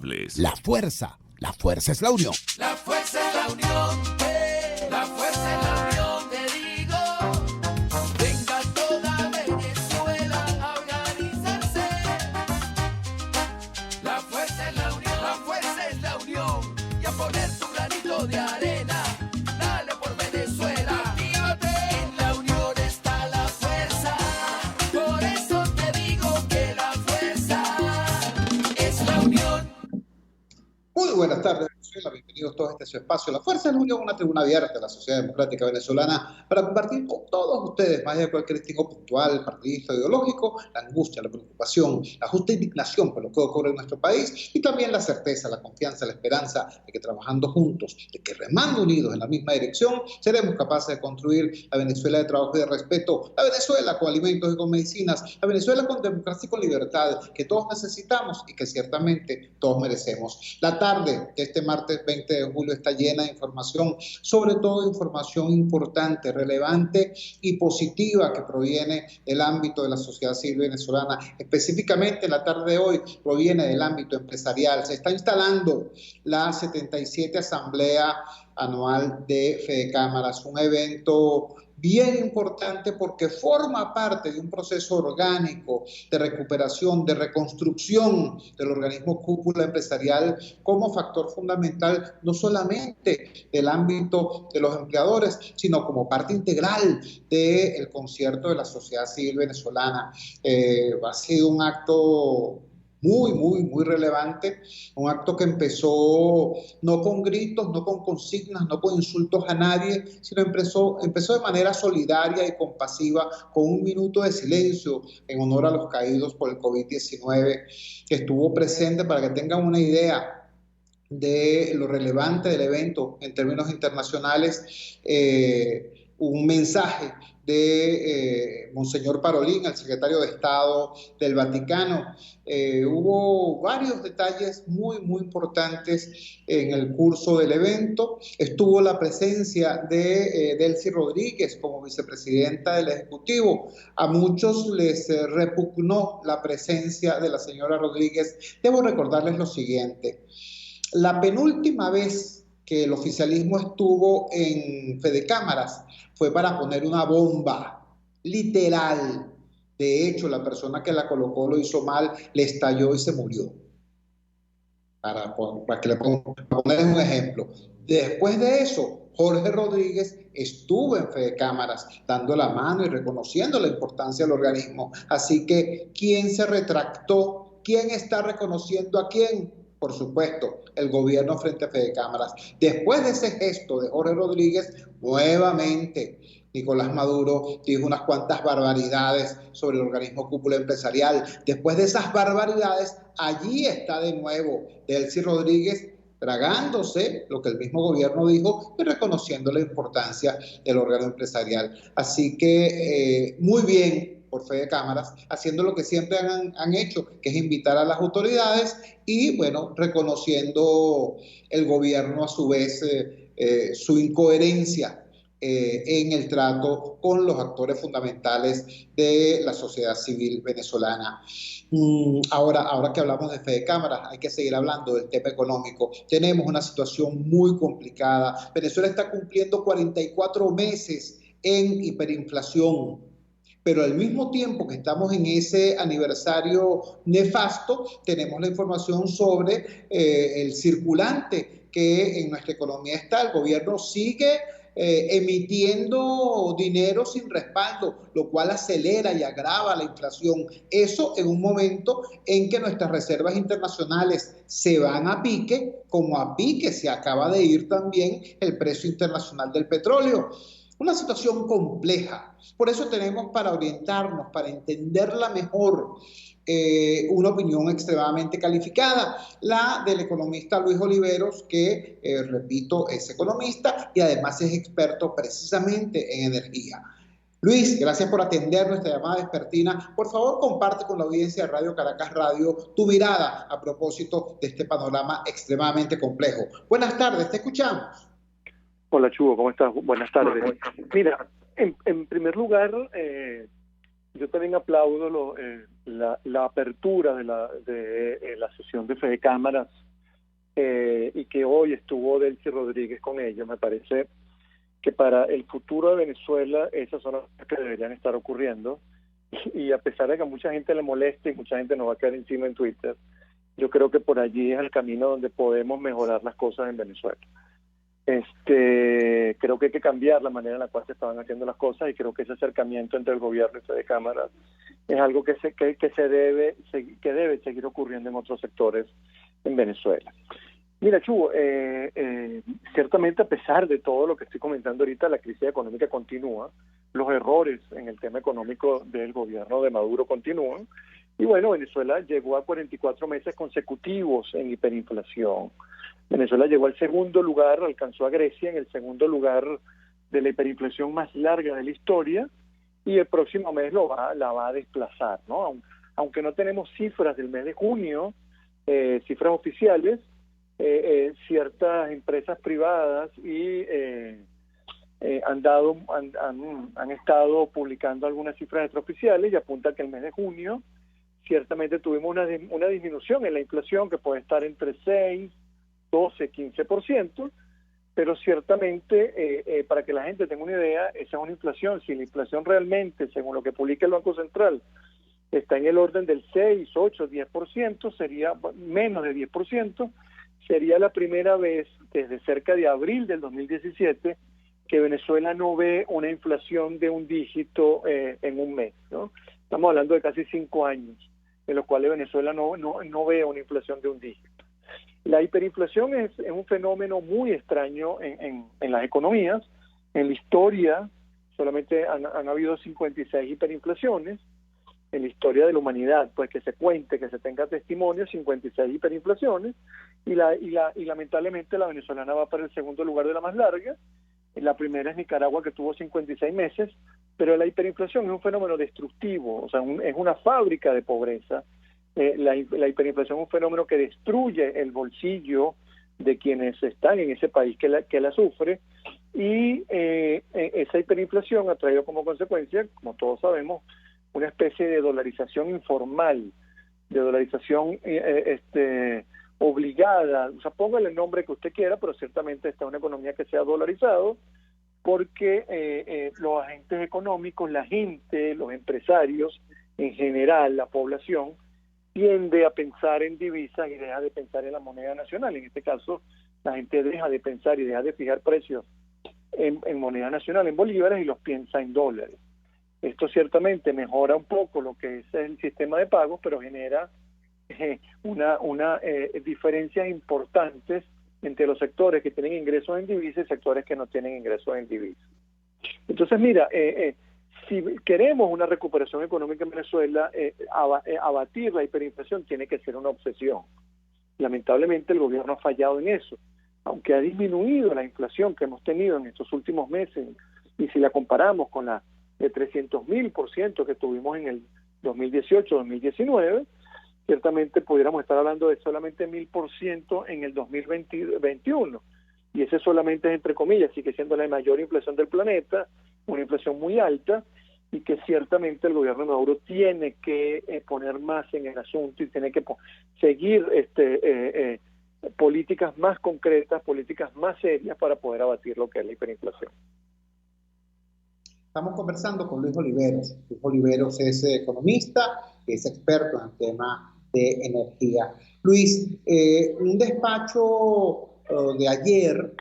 La fuerza es la unión. La fuerza es la unión, la fuerza es la unión, te digo. Venga toda Venezuela a organizarse. La fuerza es la unión, la fuerza es la unión. Y a poner tu granito de arena, dale por Venezuela. Actívate, en la unión está la fuerza. Por eso te digo que la fuerza es la unión. Muy buenas tardes, Venezuela. Bienvenidos todos a este su espacio. La Fuerza de la Unión, una tribuna abierta de la sociedad democrática venezolana para compartir con todos ustedes, más allá de cualquier distingo puntual, partidista, ideológico, la angustia, la preocupación, la justa indignación por lo que ocurre en nuestro país y también la certeza, la confianza, la esperanza de que trabajando juntos, de que remando unidos en la misma dirección, seremos capaces de construir la Venezuela de trabajo y de respeto, la Venezuela con alimentos y con medicinas, la Venezuela con democracia y con libertad que todos necesitamos y que ciertamente todos merecemos. La tarde de este martes 20 de julio está llena de información, sobre todo información importante, relevante y positiva que proviene del ámbito de la sociedad civil venezolana. Específicamente en la tarde de hoy proviene del ámbito empresarial. Se está instalando la 77 Asamblea Anual de Fedecámaras, un evento bien importante porque forma parte de un proceso orgánico de recuperación, de reconstrucción del organismo cúpula empresarial como factor fundamental no solamente del ámbito de los empleadores, sino como parte integral del concierto de la sociedad civil venezolana. Ha sido un acto muy relevante, un acto que empezó no con gritos, no con consignas, no con insultos a nadie, sino empezó de manera solidaria y compasiva con un minuto de silencio en honor a los caídos por el COVID-19 que estuvo presente. Para que tengan una idea de lo relevante del evento en términos internacionales, un mensaje de Monseñor Parolin, el secretario de Estado del Vaticano. Hubo varios detalles muy importantes en el curso del evento. Estuvo la presencia de Delcy Rodríguez como vicepresidenta del Ejecutivo. A muchos les repugnó la presencia de la señora Rodríguez. Debo recordarles lo siguiente. La penúltima vez que el oficialismo estuvo en Fedecámaras fue para poner una bomba, literal. De hecho, la persona que la colocó lo hizo mal, le estalló y se murió. Para que le poner un ejemplo. Después de eso, Jorge Rodríguez estuvo en Fedecámaras dando la mano y reconociendo la importancia del organismo. Así que, ¿quién se retractó? ¿Quién está reconociendo a quién? Por supuesto, el gobierno frente a Fedecámaras. Después de ese gesto de Jorge Rodríguez, nuevamente Nicolás Maduro dijo unas cuantas barbaridades sobre el organismo cúpula empresarial. Después de esas barbaridades, allí está de nuevo Delcy Rodríguez tragándose lo que el mismo gobierno dijo y reconociendo la importancia del órgano empresarial. Así que muy bien por Fedecámaras, haciendo lo que siempre han hecho, que es invitar a las autoridades y, bueno, reconociendo el gobierno a su vez su incoherencia en el trato con los actores fundamentales de la sociedad civil venezolana. Ahora que hablamos de Fedecámaras, hay que seguir hablando del tema económico. Tenemos una situación muy complicada. Venezuela está cumpliendo 44 meses en hiperinflación. Pero al mismo tiempo que estamos en ese aniversario nefasto, tenemos la información sobre el circulante que en nuestra economía está. El gobierno sigue emitiendo dinero sin respaldo, lo cual acelera y agrava la inflación. Eso en un momento en que nuestras reservas internacionales se van a pique, como a pique se acaba de ir también el precio internacional del petróleo. Una situación compleja. Por eso tenemos para orientarnos, para entenderla mejor, una opinión extremadamente calificada, la del economista Luis Oliveros, que, repito, es economista y además es experto precisamente en energía. Luis, gracias por atender nuestra llamada vespertina. Por favor, comparte con la audiencia de Radio Caracas Radio tu mirada a propósito de este panorama extremadamente complejo. Buenas tardes, te escuchamos. Hola, Chugo, ¿cómo estás? Buenas tardes. Mira, en primer lugar, yo también aplaudo la apertura de la sesión de Fedecámaras y que hoy estuvo Delcy Rodríguez con ellos. Me parece que para el futuro de Venezuela esas son las cosas que deberían estar ocurriendo, y a pesar de que a mucha gente le moleste y mucha gente nos va a caer encima en Twitter, yo creo que por allí es el camino donde podemos mejorar las cosas en Venezuela. Creo que hay que cambiar la manera en la cual se estaban haciendo las cosas, y creo que ese acercamiento entre el gobierno y Fede Cámara es algo que debe seguir ocurriendo en otros sectores en Venezuela. Mira, Chubo, ciertamente a pesar de todo lo que estoy comentando ahorita, la crisis económica continúa, los errores en el tema económico del gobierno de Maduro continúan, y bueno, Venezuela llegó a 44 meses consecutivos en hiperinflación. Venezuela llegó al segundo lugar, alcanzó a Grecia en el segundo lugar de la hiperinflación más larga de la historia, y el próximo mes la va a desplazar, ¿no? Aunque no tenemos cifras del mes de junio, cifras oficiales, ciertas empresas privadas han estado publicando algunas cifras extraoficiales y apunta que el mes de junio ciertamente tuvimos una disminución en la inflación que puede estar entre 6, 12, 15%, pero ciertamente, para que la gente tenga una idea, esa es una inflación. Si la inflación realmente, según lo que publica el Banco Central, está en el orden del 6, 8, 10%, sería menos de 10%, sería la primera vez desde cerca de abril del 2017 que Venezuela no ve una inflación de un dígito en un mes, ¿no? Estamos hablando de casi 5 años en los cuales Venezuela no ve una inflación de un dígito. La hiperinflación es un fenómeno muy extraño en las economías. En la historia solamente han habido 56 hiperinflaciones. En la historia de la humanidad, pues que se cuente, que se tenga testimonio, 56 hiperinflaciones, y lamentablemente la venezolana va para el segundo lugar de la más larga. La primera es Nicaragua, que tuvo 56 meses, pero la hiperinflación es un fenómeno destructivo, o sea, es una fábrica de pobreza. La hiperinflación es un fenómeno que destruye el bolsillo de quienes están en ese país que la sufre, y esa hiperinflación ha traído como consecuencia, como todos sabemos, una especie de dolarización informal, de dolarización obligada. O sea, póngale el nombre que usted quiera, pero ciertamente está una economía que se ha dolarizado porque los agentes económicos, la gente, los empresarios, en general, la población, tiende a pensar en divisas y deja de pensar en la moneda nacional. En este caso, la gente deja de pensar y deja de fijar precios en moneda nacional, en bolívares, y los piensa en dólares. Esto ciertamente mejora un poco lo que es el sistema de pagos, pero genera diferencias importantes entre los sectores que tienen ingresos en divisas y sectores que no tienen ingresos en divisas. Entonces, mira, si queremos una recuperación económica en Venezuela, abatir la hiperinflación tiene que ser una obsesión. Lamentablemente el gobierno ha fallado en eso. Aunque ha disminuido la inflación que hemos tenido en estos últimos meses, y si la comparamos con la de 300.000% que tuvimos en el 2018-2019, ciertamente pudiéramos estar hablando de solamente 1.000% en el 2021, y ese solamente es entre comillas, sigue siendo la mayor inflación del planeta, una inflación muy alta, y que ciertamente el gobierno de Maduro tiene que poner más en el asunto y tiene que seguir políticas más concretas, políticas más serias para poder abatir lo que es la hiperinflación. Estamos conversando con Luis Oliveros. Luis Oliveros es economista, es experto en el tema de energía. Luis, un despacho de ayer,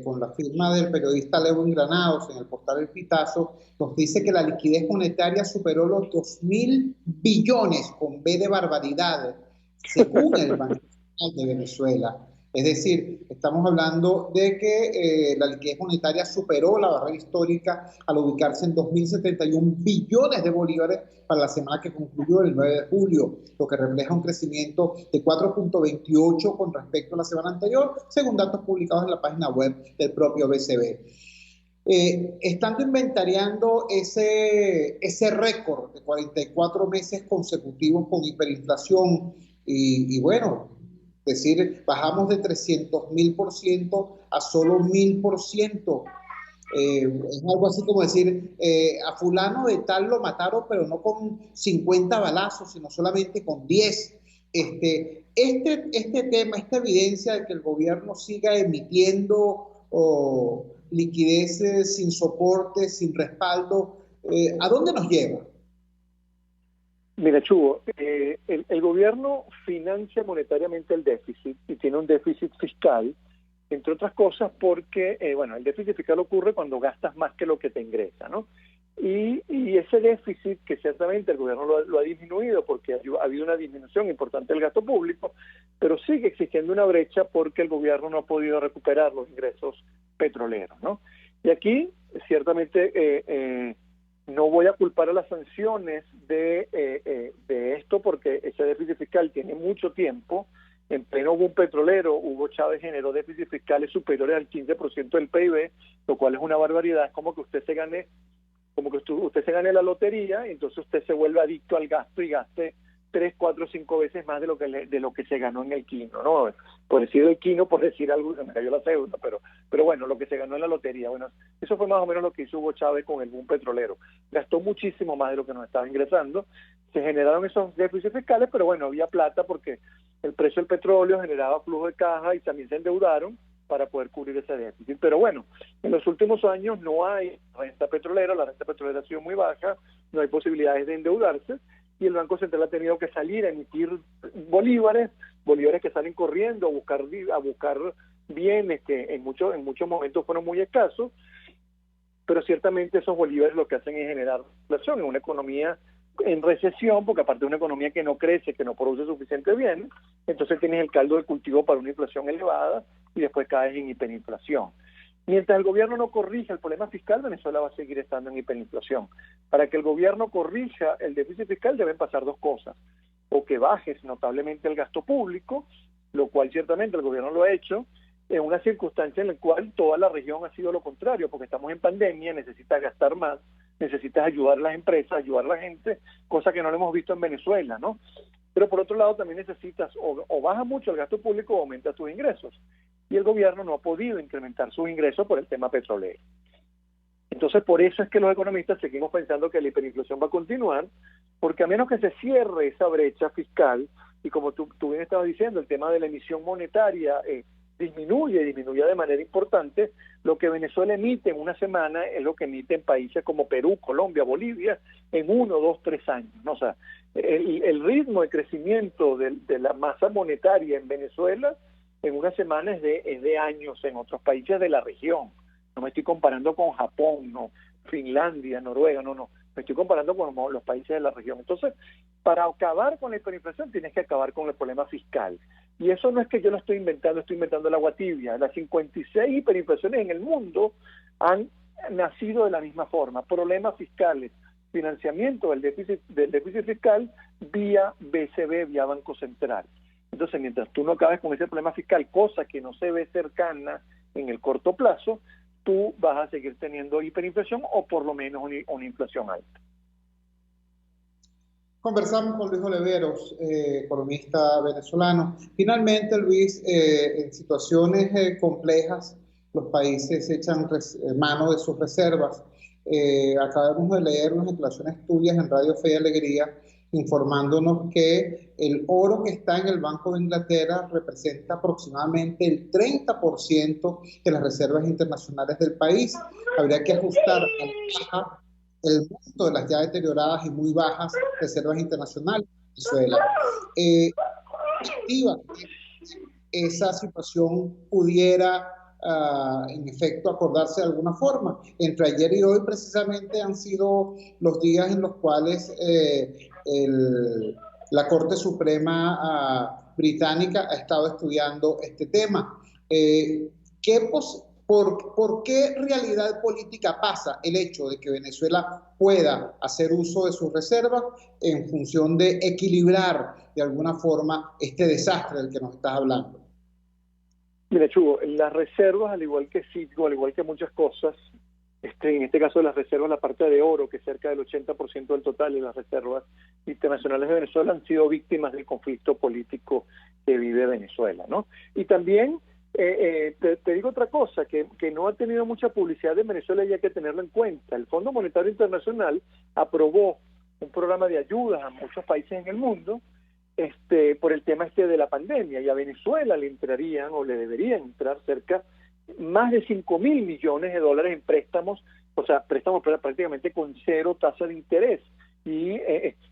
con la firma del periodista Lewin Granados en el portal El Pitazo, nos dice que la liquidez monetaria superó los 2.000 billones, con B de barbaridad, según el Banco Central de Venezuela. Es decir, estamos hablando de que la liquidez monetaria superó la barrera histórica al ubicarse en 2.071 billones de bolívares para la semana que concluyó el 9 de julio, lo que refleja un crecimiento de 4.28 con respecto a la semana anterior, según datos publicados en la página web del propio BCB. Estando inventariando ese récord de 44 meses consecutivos con hiperinflación y bueno, es decir, bajamos de 300.000% a solo 1.000%. Es algo así como decir, a fulano de tal lo mataron, pero no con 50 balazos, sino solamente con 10. Este tema, esta evidencia de que el gobierno siga emitiendo liquideces sin soporte, sin respaldo, ¿a dónde nos lleva? Mira, Chugo, el gobierno financia monetariamente el déficit y tiene un déficit fiscal, entre otras cosas porque, bueno, el déficit fiscal ocurre cuando gastas más que lo que te ingresa, ¿no? Y ese déficit, que ciertamente el gobierno lo ha disminuido porque ha habido una disminución importante del gasto público, pero sigue existiendo una brecha porque el gobierno no ha podido recuperar los ingresos petroleros, ¿no? Y aquí, ciertamente, no voy a culpar a las sanciones de esto porque ese déficit fiscal tiene mucho tiempo. En pleno boom petrolero, Hugo Chávez generó déficits fiscales superiores al 15% del PIB, lo cual es una barbaridad. Es como que usted se gane la lotería y entonces usted se vuelve adicto al gasto y gaste 3, 4, 5 veces más de lo que se ganó en el quino, ¿no? Por decir el quino, por decir algo, se me cayó la cédula, pero bueno, lo que se ganó en la lotería. Bueno, eso fue más o menos lo que hizo Hugo Chávez con el boom petrolero. Gastó muchísimo más de lo que nos estaba ingresando. Se generaron esos déficits fiscales, pero bueno, había plata porque el precio del petróleo generaba flujo de caja y también se endeudaron para poder cubrir ese déficit. Pero bueno, en los últimos años no hay renta petrolera, la renta petrolera ha sido muy baja, no hay posibilidades de endeudarse, y el Banco Central ha tenido que salir a emitir bolívares que salen corriendo a buscar bienes que en muchos momentos fueron muy escasos, pero ciertamente esos bolívares lo que hacen es generar inflación en una economía en recesión, porque aparte de una economía que no crece, que no produce suficiente bien, entonces tienes el caldo de cultivo para una inflación elevada y después caes en hiperinflación. Mientras el gobierno no corrija el problema fiscal, Venezuela va a seguir estando en hiperinflación. Para que el gobierno corrija el déficit fiscal deben pasar dos cosas: o que bajes notablemente el gasto público, lo cual ciertamente el gobierno lo ha hecho, en una circunstancia en la cual toda la región ha sido lo contrario, porque estamos en pandemia, necesitas gastar más, necesitas ayudar a las empresas, ayudar a la gente, cosa que no lo hemos visto en Venezuela, ¿no? Pero por otro lado también necesitas o baja mucho el gasto público o aumenta tus ingresos. Y el gobierno no ha podido incrementar sus ingresos por el tema petrolero. Entonces, por eso es que los economistas seguimos pensando que la hiperinflación va a continuar, porque a menos que se cierre esa brecha fiscal, y como tú bien estabas diciendo, el tema de la emisión monetaria disminuye de manera importante, lo que Venezuela emite en una semana es lo que emite en países como Perú, Colombia, Bolivia, en 1, 2, 3 años, ¿no? O sea, el ritmo de crecimiento de la masa monetaria en Venezuela en una semana es de años en otros países de la región. No me estoy comparando con Japón, no, Finlandia, Noruega, no. Me estoy comparando con los países de la región. Entonces, para acabar con la hiperinflación tienes que acabar con el problema fiscal. Y eso no es que yo lo estoy inventando el agua tibia. Las 56 hiperinflaciones en el mundo han nacido de la misma forma. Problemas fiscales, financiamiento del déficit fiscal vía BCB, vía Banco Central. Entonces, mientras tú no acabes con ese problema fiscal, cosa que no se ve cercana en el corto plazo, tú vas a seguir teniendo hiperinflación o por lo menos una inflación alta. Conversamos con Luis Oleveros, economista venezolano. Finalmente, Luis, en situaciones complejas, los países echan mano de sus reservas. Acabamos de leer unas declaraciones tuyas en Radio Fe y Alegría, informándonos que el oro que está en el Banco de Inglaterra representa aproximadamente el 30% de las reservas internacionales del país. Habría que ajustar el monto de las ya deterioradas y muy bajas reservas internacionales de Venezuela. Esa situación pudiera en efecto acordarse de alguna forma. Entre ayer y hoy precisamente han sido los días en los cuales la Corte Suprema británica ha estado estudiando este tema. ¿Por qué realidad política pasa el hecho de que Venezuela pueda hacer uso de sus reservas en función de equilibrar de alguna forma este desastre del que nos estás hablando? Mira, Chugo, las reservas, al igual que Citgo, al igual que muchas cosas, en este caso de las reservas, la parte de oro, que es cerca del 80% del total de las reservas internacionales de Venezuela, han sido víctimas del conflicto político que vive Venezuela, ¿no? Y también te digo otra cosa, que no ha tenido mucha publicidad de Venezuela y hay que tenerlo en cuenta. El Fondo Monetario Internacional aprobó un programa de ayudas a muchos países en el mundo por el tema de la pandemia, y a Venezuela le entrarían o le deberían entrar cerca más de 5.000 millones de dólares en préstamos, o sea, préstamos prácticamente con cero tasa de interés. Y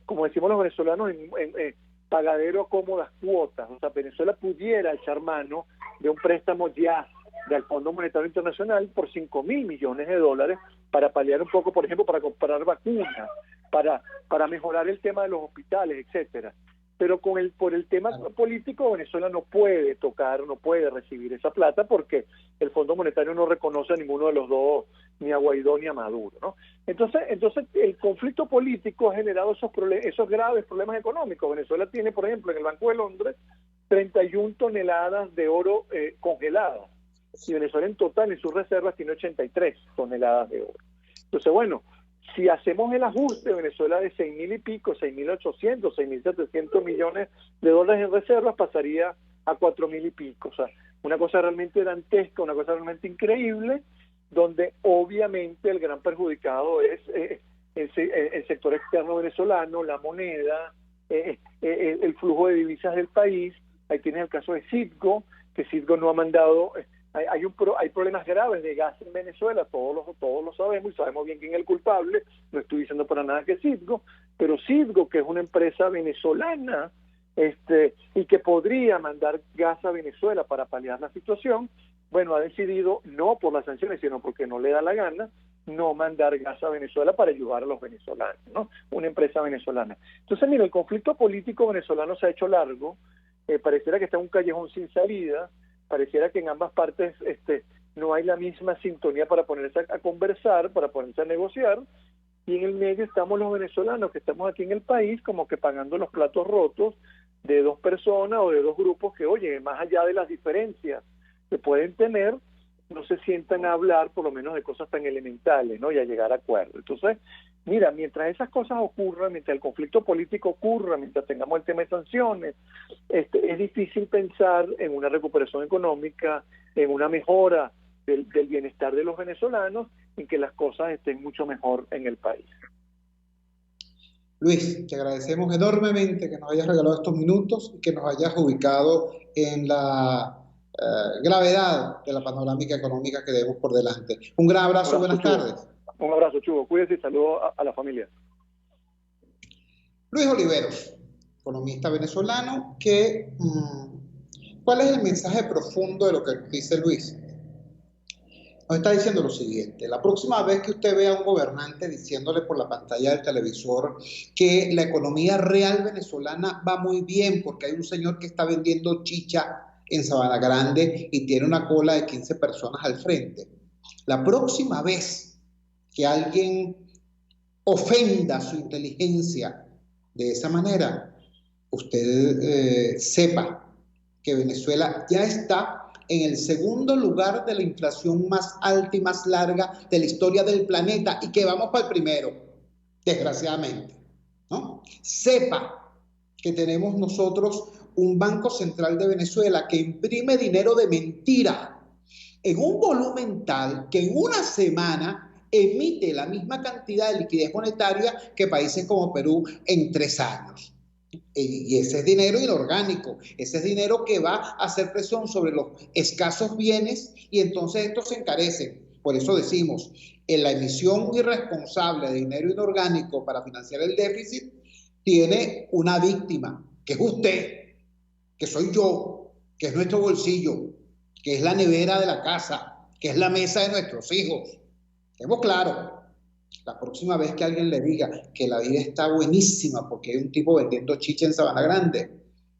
como decimos los venezolanos, en pagadero a cómodas cuotas. O sea, Venezuela pudiera echar mano de un préstamo ya del Fondo Monetario Internacional por 5.000 millones de dólares para paliar un poco, por ejemplo, para comprar vacunas, para mejorar el tema de los hospitales, etcétera. Pero por el tema político, Venezuela no puede tocar, no puede recibir esa plata porque el Fondo Monetario no reconoce a ninguno de los dos, ni a Guaidó ni a Maduro, ¿no? Entonces el conflicto político ha generado esos graves problemas económicos. Venezuela tiene, por ejemplo, en el Banco de Londres, 31 toneladas de oro congeladas. Y Venezuela en total, en sus reservas, tiene 83 toneladas de oro. Entonces, bueno, si hacemos el ajuste, Venezuela de 6.000 y pico, 6.800, 6.700 millones de dólares en reservas pasaría a 4.000 y pico. O sea, una cosa realmente dantesca, una cosa realmente increíble, donde obviamente el gran perjudicado es el sector externo venezolano, la moneda, el flujo de divisas del país. Ahí tienes el caso de Citgo, que Citgo no ha mandado... Hay problemas graves de gas en Venezuela, todos lo sabemos y sabemos bien quién es el culpable. No estoy diciendo para nada que es Citgo, pero Citgo, que es una empresa venezolana y que podría mandar gas a Venezuela para paliar la situación, bueno, ha decidido, no por las sanciones, sino porque no le da la gana, no mandar gas a Venezuela para ayudar a los venezolanos, ¿no? Una empresa venezolana. Entonces, mira, el conflicto político venezolano se ha hecho largo, pareciera que está en un callejón sin salida, pareciera que en ambas partes no hay la misma sintonía para ponerse a conversar, para ponerse a negociar, y en el medio estamos los venezolanos que estamos aquí en el país como que pagando los platos rotos de dos personas o de dos grupos que, oye, más allá de las diferencias que pueden tener, no se sientan a hablar por lo menos de cosas tan elementales, ¿no? Y a llegar a acuerdos. Entonces, mira, mientras esas cosas ocurran, mientras el conflicto político ocurra, mientras tengamos el tema de sanciones, es difícil pensar en una recuperación económica, en una mejora del bienestar de los venezolanos, en que las cosas estén mucho mejor en el país. Luis, te agradecemos enormemente que nos hayas regalado estos minutos y que nos hayas ubicado en la gravedad de la panorámica económica que tenemos por delante. Un gran abrazo, buenas tardes. Un abrazo, Chugo. Cuídese y saludos a la familia. Luis Oliveros, economista venezolano, ¿cuál es el mensaje profundo de lo que dice Luis? Nos está diciendo lo siguiente: la próxima vez que usted vea a un gobernante diciéndole por la pantalla del televisor que la economía real venezolana va muy bien porque hay un señor que está vendiendo chicha en Sabana Grande y tiene una cola de 15 personas al frente, la próxima vez que alguien ofenda su inteligencia de esa manera, usted sepa que Venezuela ya está en el segundo lugar de la inflación más alta y más larga de la historia del planeta y que vamos para el primero, desgraciadamente, ¿no? Sepa que tenemos nosotros un Banco Central de Venezuela que imprime dinero de mentira en un volumen tal que en una semana emite la misma cantidad de liquidez monetaria que países como Perú en 3 años. Y ese es dinero inorgánico, ese es dinero que va a hacer presión sobre los escasos bienes y entonces estos se encarecen. Por eso decimos, en la emisión irresponsable de dinero inorgánico para financiar el déficit tiene una víctima, que es usted, que soy yo, que es nuestro bolsillo, que es la nevera de la casa, que es la mesa de nuestros hijos. Estemos claros. La próxima vez que alguien le diga que la vida está buenísima porque hay un tipo vendiendo chicha en Sabana Grande,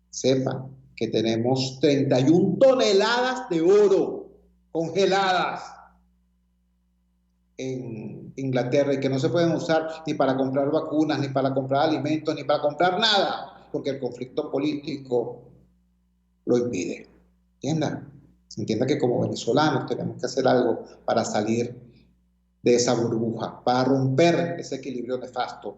sepa que tenemos 31 toneladas de oro congeladas en Inglaterra y que no se pueden usar ni para comprar vacunas, ni para comprar alimentos, ni para comprar nada, porque el conflicto político lo impide. Entienda que como venezolanos tenemos que hacer algo para salir de esa burbuja, para romper ese equilibrio nefasto,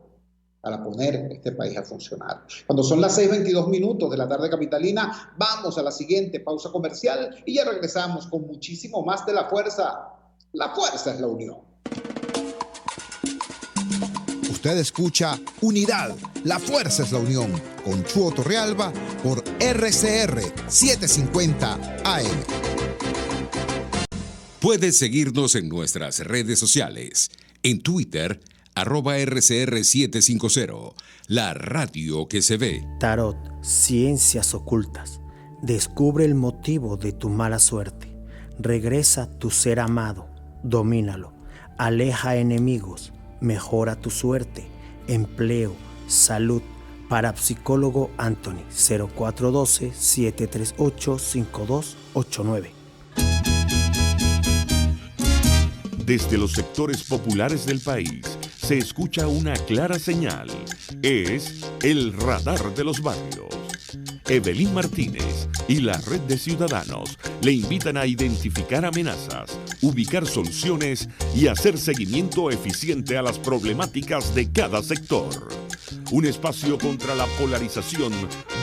para poner este país a funcionar. Cuando son las 6:22 de la tarde capitalina, vamos a la siguiente pausa comercial y ya regresamos con muchísimo más de La Fuerza. La fuerza es la unión. Usted escucha Unidad, la fuerza es la unión, con Chuo Torrealba por RCR 750 AM. Puedes seguirnos en nuestras redes sociales. En Twitter, @RCR750, la radio que se ve. Tarot, ciencias ocultas. Descubre el motivo de tu mala suerte. Regresa tu ser amado. Domínalo. Aleja enemigos. Mejora tu suerte. Empleo. Salud. Parapsicólogo Anthony. 0412-738-5289. Desde los sectores populares del país se escucha una clara señal. Es el radar de los barrios. Evelyn Martínez y la red de ciudadanos le invitan a identificar amenazas, ubicar soluciones y hacer seguimiento eficiente a las problemáticas de cada sector. Un espacio contra la polarización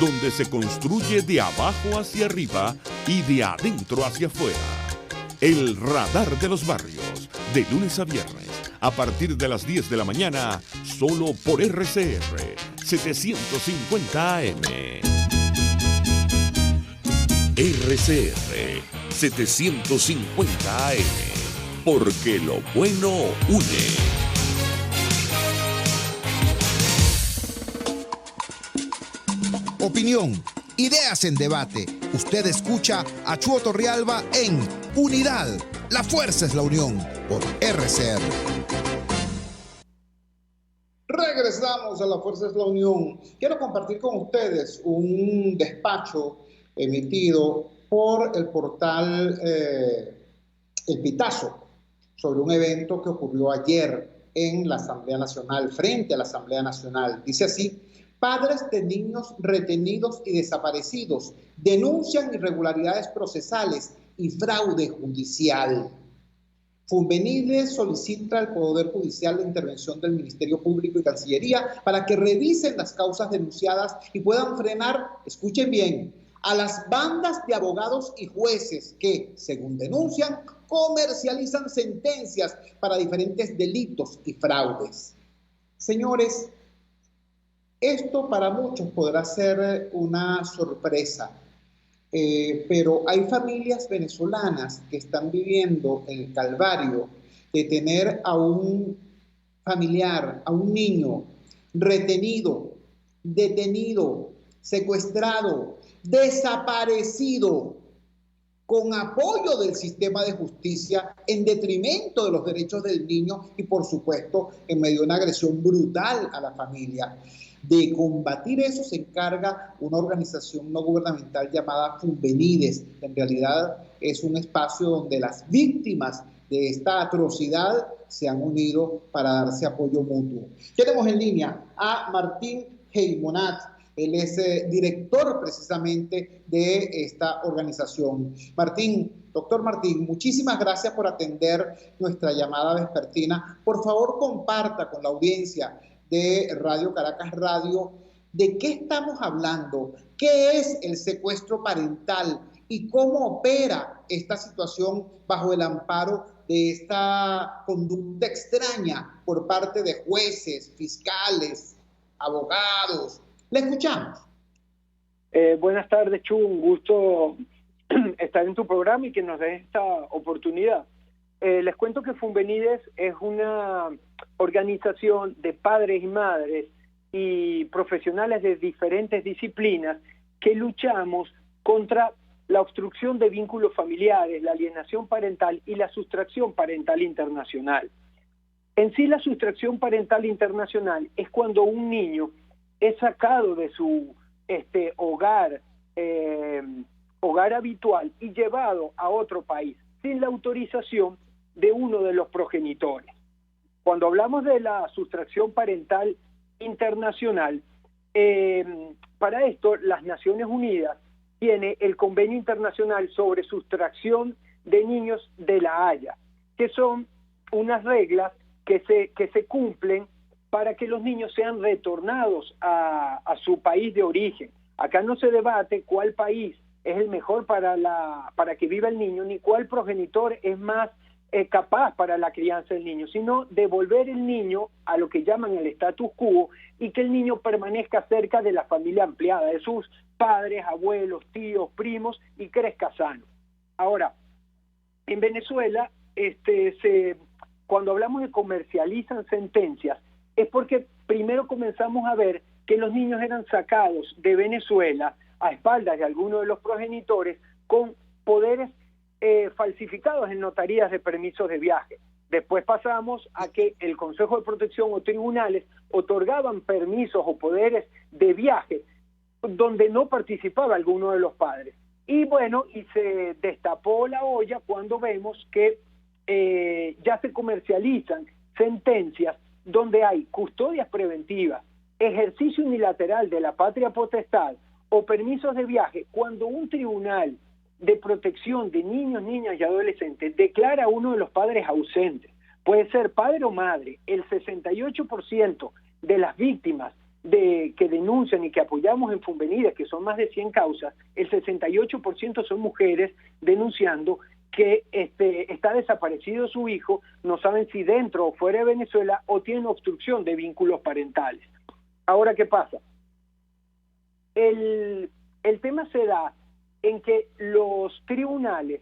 donde se construye de abajo hacia arriba y de adentro hacia afuera. El radar de los barrios, de lunes a viernes, a partir de las 10 de la mañana, solo por RCR 750 AM. RCR 750 AM, porque lo bueno une. Opinión, ideas en debate. Usted escucha a Chuo Torrealba en Unidad, la fuerza es la unión, por RCR. Regresamos a La Fuerza es la Unión. Quiero compartir con ustedes un despacho emitido por el portal El Pitazo sobre un evento que ocurrió ayer en la Asamblea Nacional, frente a la Asamblea Nacional. Dice así: padres de niños retenidos y desaparecidos denuncian irregularidades procesales y fraude judicial. Funvenides solicita al Poder Judicial la intervención del Ministerio Público y Cancillería para que revisen las causas denunciadas y puedan frenar, escuchen bien, a las bandas de abogados y jueces que, según denuncian, comercializan sentencias para diferentes delitos y fraudes. Señores, esto para muchos podrá ser una sorpresa, pero hay familias venezolanas que están viviendo el calvario de tener a un familiar, a un niño retenido, detenido, secuestrado, desaparecido, con apoyo del sistema de justicia en detrimento de los derechos del niño y, por supuesto, en medio de una agresión brutal a la familia. De combatir eso se encarga una organización no gubernamental llamada Funvenides. En realidad es un espacio donde las víctimas de esta atrocidad se han unido para darse apoyo mutuo. Tenemos en línea a Martín Heimonat. Él es director precisamente de esta organización. Martín, doctor Martín, muchísimas gracias por atender nuestra llamada vespertina. Por favor, comparta con la audiencia de Radio Caracas Radio de qué estamos hablando, qué es el secuestro parental y cómo opera esta situación bajo el amparo de esta conducta extraña por parte de jueces, fiscales, abogados. Le escuchamos. Buenas tardes, Chu. Un gusto estar en tu programa y que nos des esta oportunidad. Les cuento que Funvenides es una organización de padres y madres y profesionales de diferentes disciplinas que luchamos contra la obstrucción de vínculos familiares, la alienación parental y la sustracción parental internacional. En sí, la sustracción parental internacional es cuando un niño es sacado de su hogar habitual y llevado a otro país sin la autorización de uno de los progenitores. Cuando hablamos de la sustracción parental internacional, para esto las Naciones Unidas tiene el Convenio Internacional sobre Sustracción de Niños de La Haya, que son unas reglas que se cumplen para que los niños sean retornados a su país de origen. Acá no se debate cuál país es el mejor para que viva el niño, ni cuál progenitor es más capaz para la crianza del niño, sino devolver el niño a lo que llaman el status quo y que el niño permanezca cerca de la familia ampliada, de sus padres, abuelos, tíos, primos, y crezca sano. Ahora, en Venezuela, cuando hablamos de comercializan sentencias, es porque primero comenzamos a ver que los niños eran sacados de Venezuela a espaldas de algunos de los progenitores con poderes falsificados en notarías de permisos de viaje. Después pasamos a que el Consejo de Protección o tribunales otorgaban permisos o poderes de viaje donde no participaba alguno de los padres. Y bueno, y se destapó la olla cuando vemos que ya se comercializan sentencias donde hay custodias preventivas, ejercicio unilateral de la patria potestad o permisos de viaje, cuando un tribunal de protección de niños, niñas y adolescentes declara a uno de los padres ausentes. Puede ser padre o madre. El 68% de las víctimas que denuncian y que apoyamos en Funvenides, que son más de 100 causas, el 68% son mujeres denunciando que está desaparecido su hijo, no saben si dentro o fuera de Venezuela, o tienen obstrucción de vínculos parentales. Ahora, ¿qué pasa? El tema se da en que los tribunales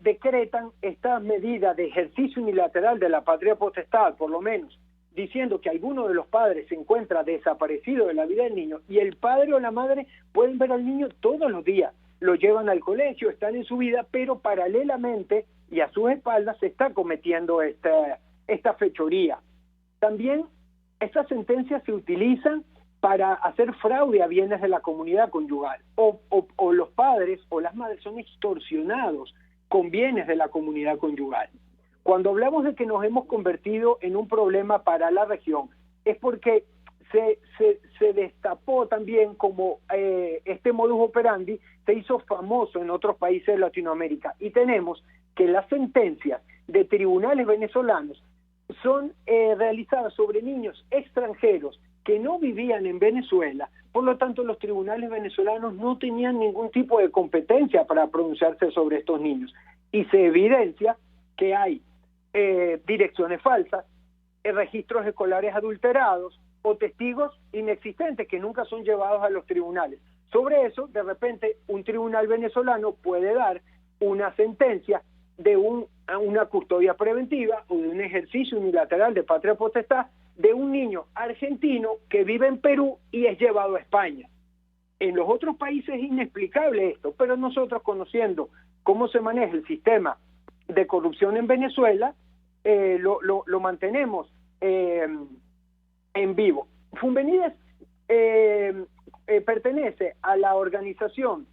decretan esta medida de ejercicio unilateral de la patria potestad, por lo menos, diciendo que alguno de los padres se encuentra desaparecido de la vida del niño, y el padre o la madre pueden ver al niño todos los días, lo llevan al colegio, están en su vida, pero paralelamente y a sus espaldas se está cometiendo esta fechoría. También estas sentencias se utilizan para hacer fraude a bienes de la comunidad conyugal, o los padres o las madres son extorsionados con bienes de la comunidad conyugal. Cuando hablamos de que nos hemos convertido en un problema para la región, es porque se destapó también como este modus operandi se hizo famoso en otros países de Latinoamérica, y tenemos que las sentencias de tribunales venezolanos son realizadas sobre niños extranjeros que no vivían en Venezuela. Por lo tanto, los tribunales venezolanos no tenían ningún tipo de competencia para pronunciarse sobre estos niños, y se evidencia que hay direcciones falsas, registros escolares adulterados o testigos inexistentes que nunca son llevados a los tribunales. Sobre eso, de repente, un tribunal venezolano puede dar una sentencia de una custodia preventiva o de un ejercicio unilateral de patria potestad de un niño argentino que vive en Perú y es llevado a España. En los otros países es inexplicable esto, pero nosotros, conociendo cómo se maneja el sistema de corrupción en Venezuela, lo mantenemos en vivo. Funvenides pertenece a la organización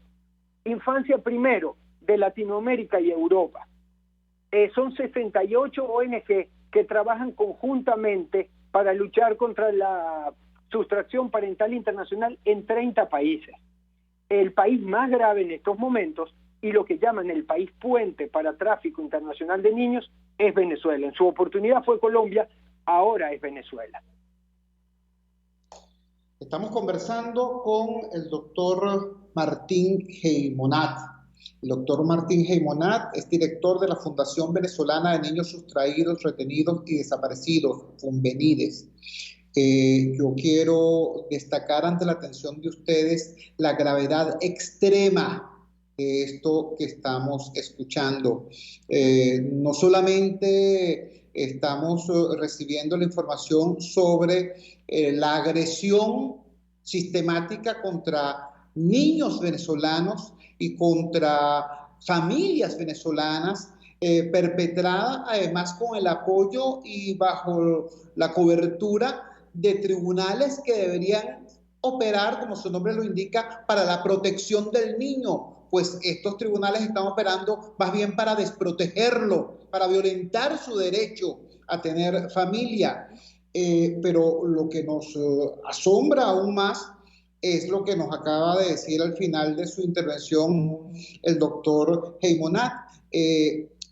Infancia Primero de Latinoamérica y Europa. Son 68 ONG que trabajan conjuntamente para luchar contra la sustracción parental internacional en 30 países. El país más grave en estos momentos, y lo que llaman el país puente para tráfico internacional de niños, es Venezuela. En su oportunidad fue Colombia, ahora es Venezuela. Estamos conversando con el doctor Martín Geymonat. El doctor Martín Geymonat es director de la Fundación Venezolana de Niños Sustraídos, Retenidos y Desaparecidos, Funvenides. Yo quiero destacar ante la atención de ustedes la gravedad extrema de esto que estamos escuchando. No solamente estamos recibiendo la información sobre la agresión sistemática contra niños venezolanos y contra familias venezolanas, perpetrada además con el apoyo y bajo la cobertura de tribunales que deberían operar, como su nombre lo indica, para la protección del niño, pues estos tribunales están operando más bien para desprotegerlo, para violentar su derecho a tener familia. Pero lo que nos asombra aún más es lo que nos acaba de decir al final de su intervención el doctor Geymonat.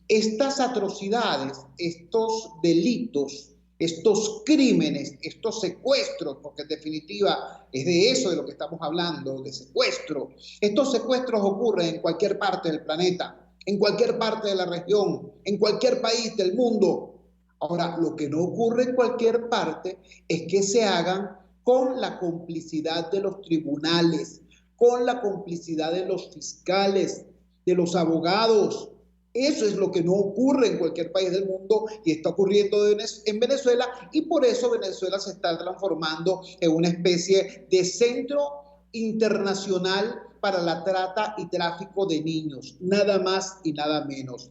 Estas atrocidades, estos delitos, estos crímenes, estos secuestros, porque en definitiva es de eso de lo que estamos hablando, de secuestro. Estos secuestros ocurren en cualquier parte del planeta. en cualquier parte de la región, en cualquier país del mundo. Ahora, lo que no ocurre en cualquier parte es que se hagan con la complicidad de los tribunales, con la complicidad de los fiscales, de los abogados. Eso es lo que no ocurre en cualquier país del mundo y está ocurriendo en Venezuela, y por eso Venezuela se está transformando en una especie de centro internacional para la trata y tráfico de niños, nada más y nada menos.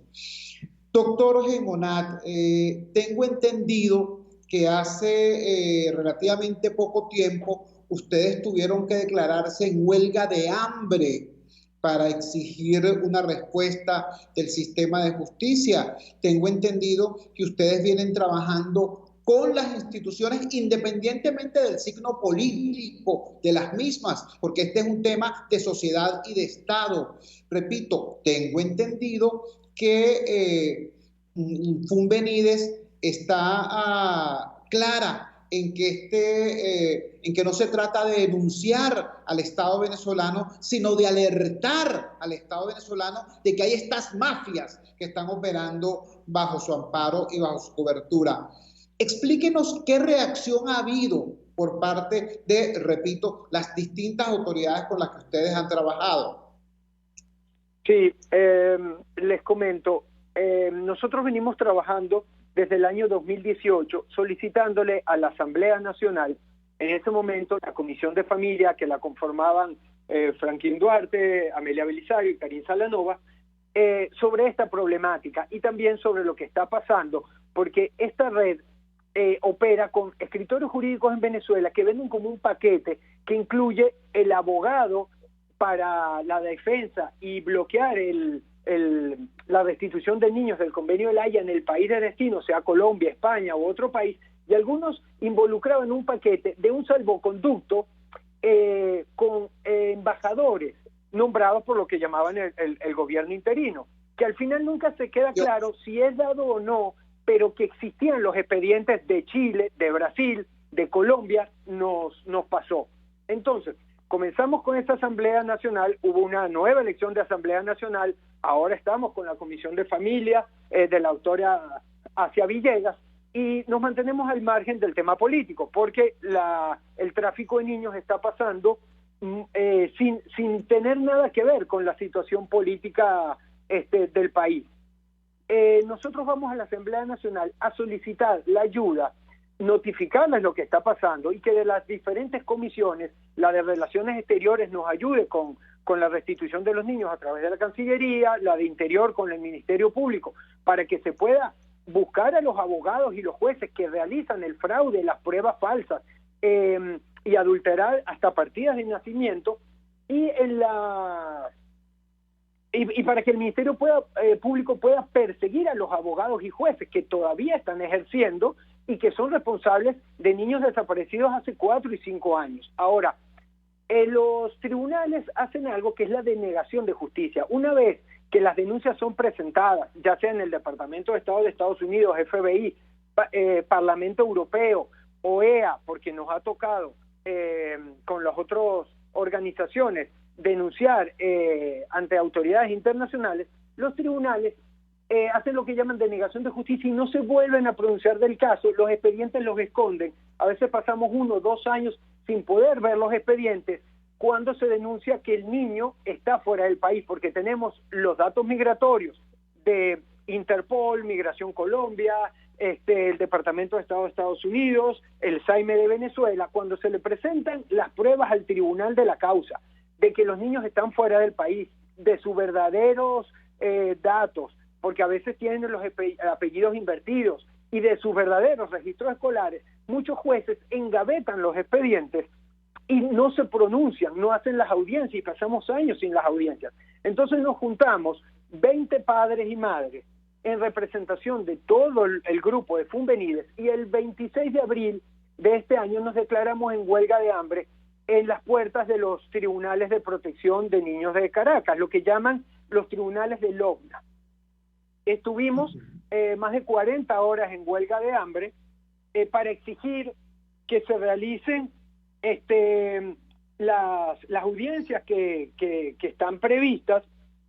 Doctor Gemonat, tengo entendido que hace relativamente poco tiempo ustedes tuvieron que declararse en huelga de hambre para exigir una respuesta del sistema de justicia. Tengo entendido que ustedes vienen trabajando con las instituciones independientemente del signo político de las mismas, porque este es un tema de sociedad y de Estado. Repito, tengo entendido que Funvenides está clara en que no se trata de denunciar al Estado venezolano, sino de alertar al Estado venezolano de que hay estas mafias que están operando bajo su amparo y bajo su cobertura. Explíquenos qué reacción ha habido por parte de, repito, las distintas autoridades con las que ustedes han trabajado. Sí, les comento, nosotros venimos trabajando desde el año 2018 solicitándole a la Asamblea Nacional, en ese momento la Comisión de Familia, que la conformaban Franklin Duarte, Amelia Belisario y Karin Salanova, sobre esta problemática y también sobre lo que está pasando, porque esta red opera con escritores jurídicos en Venezuela que venden como un paquete que incluye el abogado para la defensa y bloquear la restitución de niños del Convenio de La Haya en el país de destino, sea Colombia, España u otro país, y algunos involucrados en un paquete de un salvoconducto con embajadores nombrados por lo que llamaban el gobierno interino, que al final nunca se queda claro si es dado o no, pero que existían los expedientes de Chile, de Brasil, de Colombia, nos pasó. Entonces, comenzamos con esta Asamblea Nacional, hubo una nueva elección de Asamblea Nacional, ahora estamos con la Comisión de Familia de la autora Asia Villegas, y nos mantenemos al margen del tema político, porque el tráfico de niños está pasando sin tener nada que ver con la situación política del país. Nosotros vamos a la Asamblea Nacional a solicitar la ayuda, notificarles lo que está pasando y que de las diferentes comisiones, la de Relaciones Exteriores nos ayude con la restitución de los niños a través de la Cancillería, la de Interior con el Ministerio Público, para que se pueda buscar a los abogados y los jueces que realizan el fraude, las pruebas falsas y adulterar hasta partidas de nacimiento, y para que el Ministerio Público pueda perseguir a los abogados y jueces que todavía están ejerciendo y que son responsables de niños desaparecidos hace 4 y 5 años. Ahora, los tribunales hacen algo que es la denegación de justicia. Una vez que las denuncias son presentadas, ya sea en el Departamento de Estado de Estados Unidos, FBI, Parlamento Europeo, OEA, porque nos ha tocado con las otras organizaciones denunciar ante autoridades internacionales, los tribunales hacen lo que llaman denegación de justicia y no se vuelven a pronunciar del caso, los expedientes los esconden. A veces pasamos 1 o 2 años sin poder ver los expedientes cuando se denuncia que el niño está fuera del país, porque tenemos los datos migratorios de Interpol, Migración Colombia, el Departamento de Estado de Estados Unidos, el SAIME de Venezuela, cuando se le presentan las pruebas al tribunal de la causa de que los niños están fuera del país, de sus verdaderos datos, porque a veces tienen los apellidos invertidos, y de sus verdaderos registros escolares, muchos jueces engavetan los expedientes y no se pronuncian, no hacen las audiencias, y pasamos años sin las audiencias. Entonces nos juntamos 20 padres y madres en representación de todo el grupo de Funvenides, y el 26 de abril de este año nos declaramos en huelga de hambre en las puertas de los tribunales de protección de niños de Caracas, lo que llaman los tribunales de Logna. Estuvimos más de 40 horas en huelga de hambre para exigir que se realicen las audiencias que están previstas,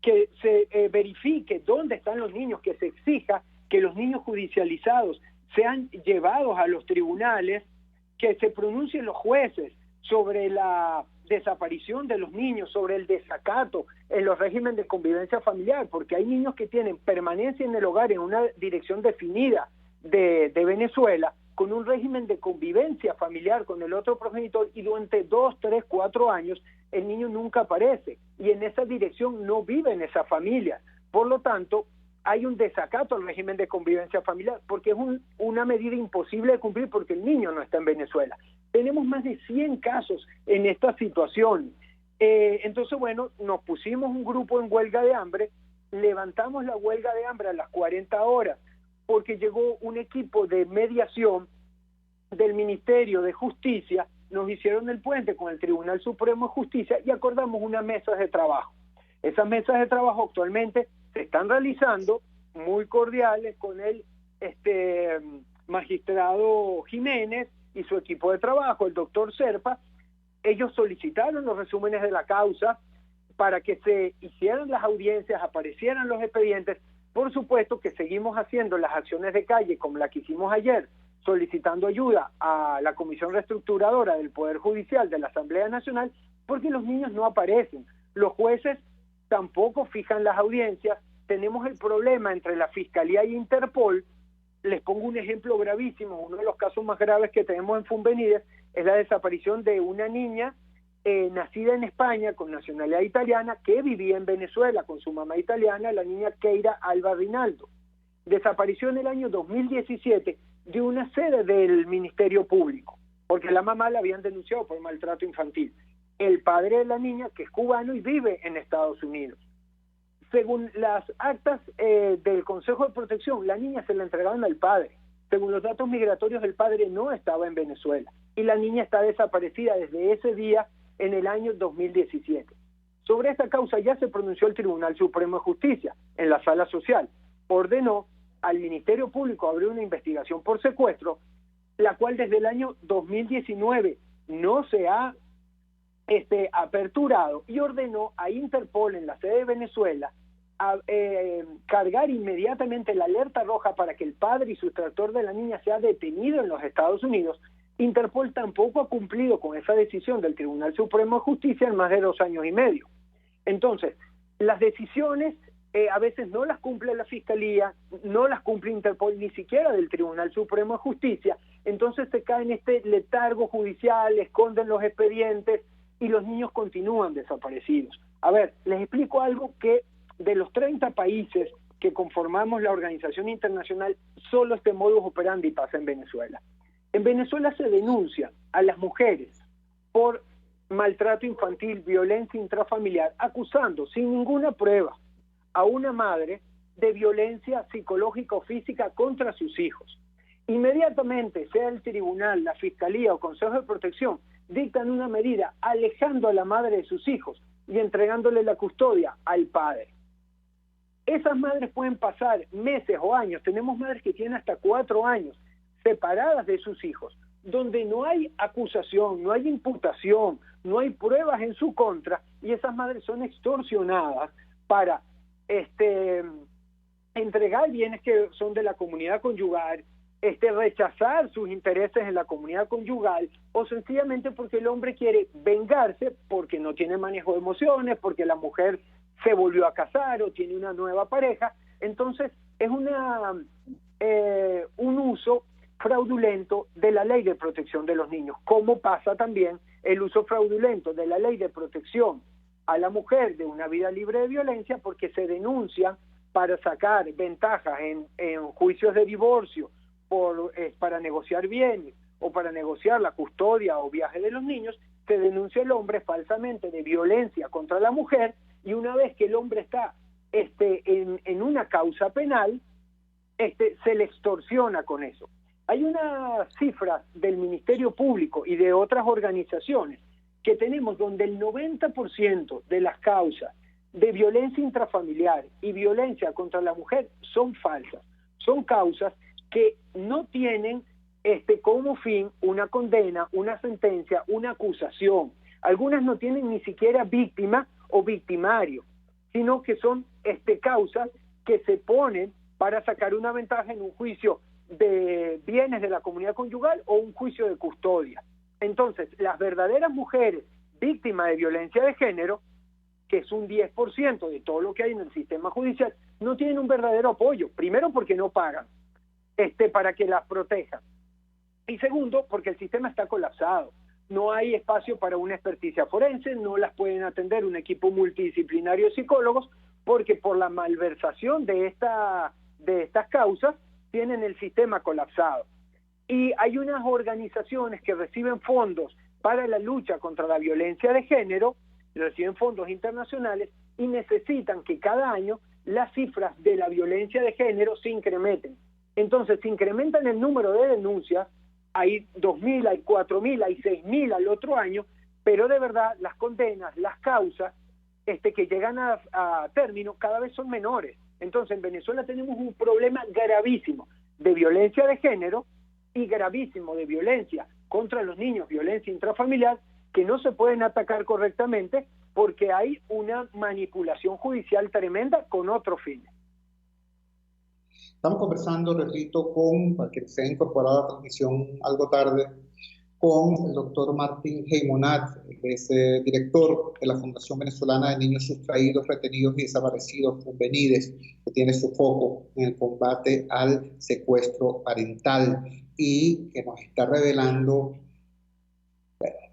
que se verifique dónde están los niños, que se exija que los niños judicializados sean llevados a los tribunales, que se pronuncien los jueces sobre la desaparición de los niños, sobre el desacato en los regímenes de convivencia familiar, porque hay niños que tienen permanencia en el hogar en una dirección definida de Venezuela, con un régimen de convivencia familiar con el otro progenitor, y durante 2, 3, 4 años el niño nunca aparece y en esa dirección no vive en esa familia. Por lo tanto, hay un desacato al régimen de convivencia familiar porque es una medida imposible de cumplir porque el niño no está en Venezuela. Tenemos más de 100 casos en esta situación. Entonces, bueno, nos pusimos un grupo en huelga de hambre, levantamos la huelga de hambre a las 40 horas porque llegó un equipo de mediación del Ministerio de Justicia, nos hicieron el puente con el Tribunal Supremo de Justicia y acordamos unas mesas de trabajo. Esas mesas de trabajo actualmente se están realizando, muy cordiales, con el magistrado Jiménez y su equipo de trabajo, el doctor Serpa. Ellos solicitaron los resúmenes de la causa para que se hicieran las audiencias, aparecieran los expedientes. Por supuesto que seguimos haciendo las acciones de calle como la que hicimos ayer, solicitando ayuda a la Comisión Reestructuradora del Poder Judicial de la Asamblea Nacional, porque los niños no aparecen. Los jueces tampoco fijan las audiencias. Tenemos el problema entre la Fiscalía y Interpol. Les pongo un ejemplo gravísimo. Uno de los casos más graves que tenemos en Funvenides es la desaparición de una niña nacida en España con nacionalidad italiana que vivía en Venezuela con su mamá italiana, la niña Keira Alba Rinaldo. Desapareció en el año 2017 de una sede del Ministerio Público, porque la mamá la habían denunciado por maltrato infantil. El padre de la niña, que es cubano y vive en Estados Unidos. Según las actas del Consejo de Protección, la niña se la entregaron al padre. Según los datos migratorios, el padre no estaba en Venezuela y la niña está desaparecida desde ese día en el año 2017. Sobre esta causa ya se pronunció el Tribunal Supremo de Justicia en la Sala Social. Ordenó al Ministerio Público abrir una investigación por secuestro, la cual desde el año 2019 no se ha aperturado, y ordenó a Interpol en la sede de Venezuela a cargar inmediatamente la alerta roja para que el padre y sustractor de la niña sea detenido en los Estados Unidos. Interpol tampoco ha cumplido con esa decisión del Tribunal Supremo de Justicia en más de 2 años y medio. Entonces, las decisiones a veces no las cumple la Fiscalía, no las cumple Interpol, ni siquiera del Tribunal Supremo de Justicia. Entonces se cae en este letargo judicial, esconden los expedientes y los niños continúan desaparecidos. A ver, les explico algo que de los 30 países que conformamos la organización internacional, solo este modus operandi pasa en Venezuela. En Venezuela se denuncia a las mujeres por maltrato infantil, violencia intrafamiliar, acusando sin ninguna prueba a una madre de violencia psicológica o física contra sus hijos. Inmediatamente, sea el tribunal, la Fiscalía o Consejo de Protección, dictan una medida alejando a la madre de sus hijos y entregándole la custodia al padre. Esas madres pueden pasar meses o años, tenemos madres que tienen hasta 4 años separadas de sus hijos, donde no hay acusación, no hay imputación, no hay pruebas en su contra, y esas madres son extorsionadas para entregar bienes que son de la comunidad conyugal, rechazar sus intereses en la comunidad conyugal, o sencillamente porque el hombre quiere vengarse porque no tiene manejo de emociones, porque la mujer se volvió a casar o tiene una nueva pareja. Entonces es un uso fraudulento de la Ley de Protección de los Niños, como pasa también el uso fraudulento de la Ley de Protección a la mujer de una vida libre de violencia, porque se denuncian para sacar ventajas en juicios de divorcio, para negociar bienes o para negociar la custodia o viaje de los niños. Se denuncia al hombre falsamente de violencia contra la mujer, y una vez que el hombre está en una causa penal, se le extorsiona con eso. Hay unas cifras del Ministerio Público y de otras organizaciones que tenemos donde el 90% de las causas de violencia intrafamiliar y violencia contra la mujer son falsas. Son causas que no tienen como fin una condena, una sentencia, una acusación. Algunas no tienen ni siquiera víctima o victimario. sino que son causas que se ponen para sacar una ventaja en un juicio de bienes de la comunidad conyugal o un juicio de custodia. Entonces, las verdaderas mujeres víctimas de violencia de género, que es un 10% de todo lo que hay en el sistema judicial, no tienen un verdadero apoyo. Primero, porque no pagan para que las protejan. Y segundo, porque el sistema está colapsado. No hay espacio para una experticia forense, no las pueden atender un equipo multidisciplinario de psicólogos, porque por la malversación de estas causas tienen el sistema colapsado. Y hay unas organizaciones que reciben fondos para la lucha contra la violencia de género, reciben fondos internacionales y necesitan que cada año las cifras de la violencia de género se incrementen. Entonces, se incrementan el número de denuncias, hay 2.000, hay 4.000, hay 6.000 al otro año, pero de verdad las condenas, las causas que llegan a término cada vez son menores. Entonces, en Venezuela tenemos un problema gravísimo de violencia de género y gravísimo de violencia contra los niños, violencia intrafamiliar, que no se pueden atacar correctamente porque hay una manipulación judicial tremenda con otros fines. Estamos conversando, repito, para que se haya incorporado a la transmisión algo tarde, con el doctor Martín Heimonat, que es director de la Fundación Venezolana de Niños Sustraídos, Retenidos y Desaparecidos, FUNVENIDES, que tiene su foco en el combate al secuestro parental y que nos está revelando,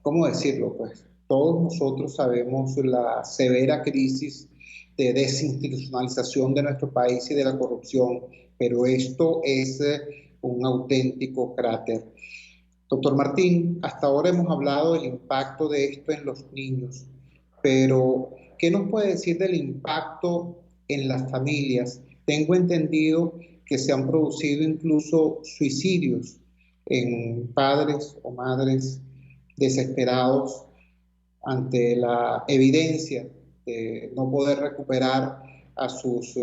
¿cómo decirlo? Pues todos nosotros sabemos la severa crisis de desinstitucionalización de nuestro país y de la corrupción, pero esto es un auténtico cráter. Doctor Martín, hasta ahora hemos hablado del impacto de esto en los niños, pero ¿qué nos puede decir del impacto en las familias? Tengo entendido que se han producido incluso suicidios en padres o madres desesperados ante la evidencia de no poder recuperar a sus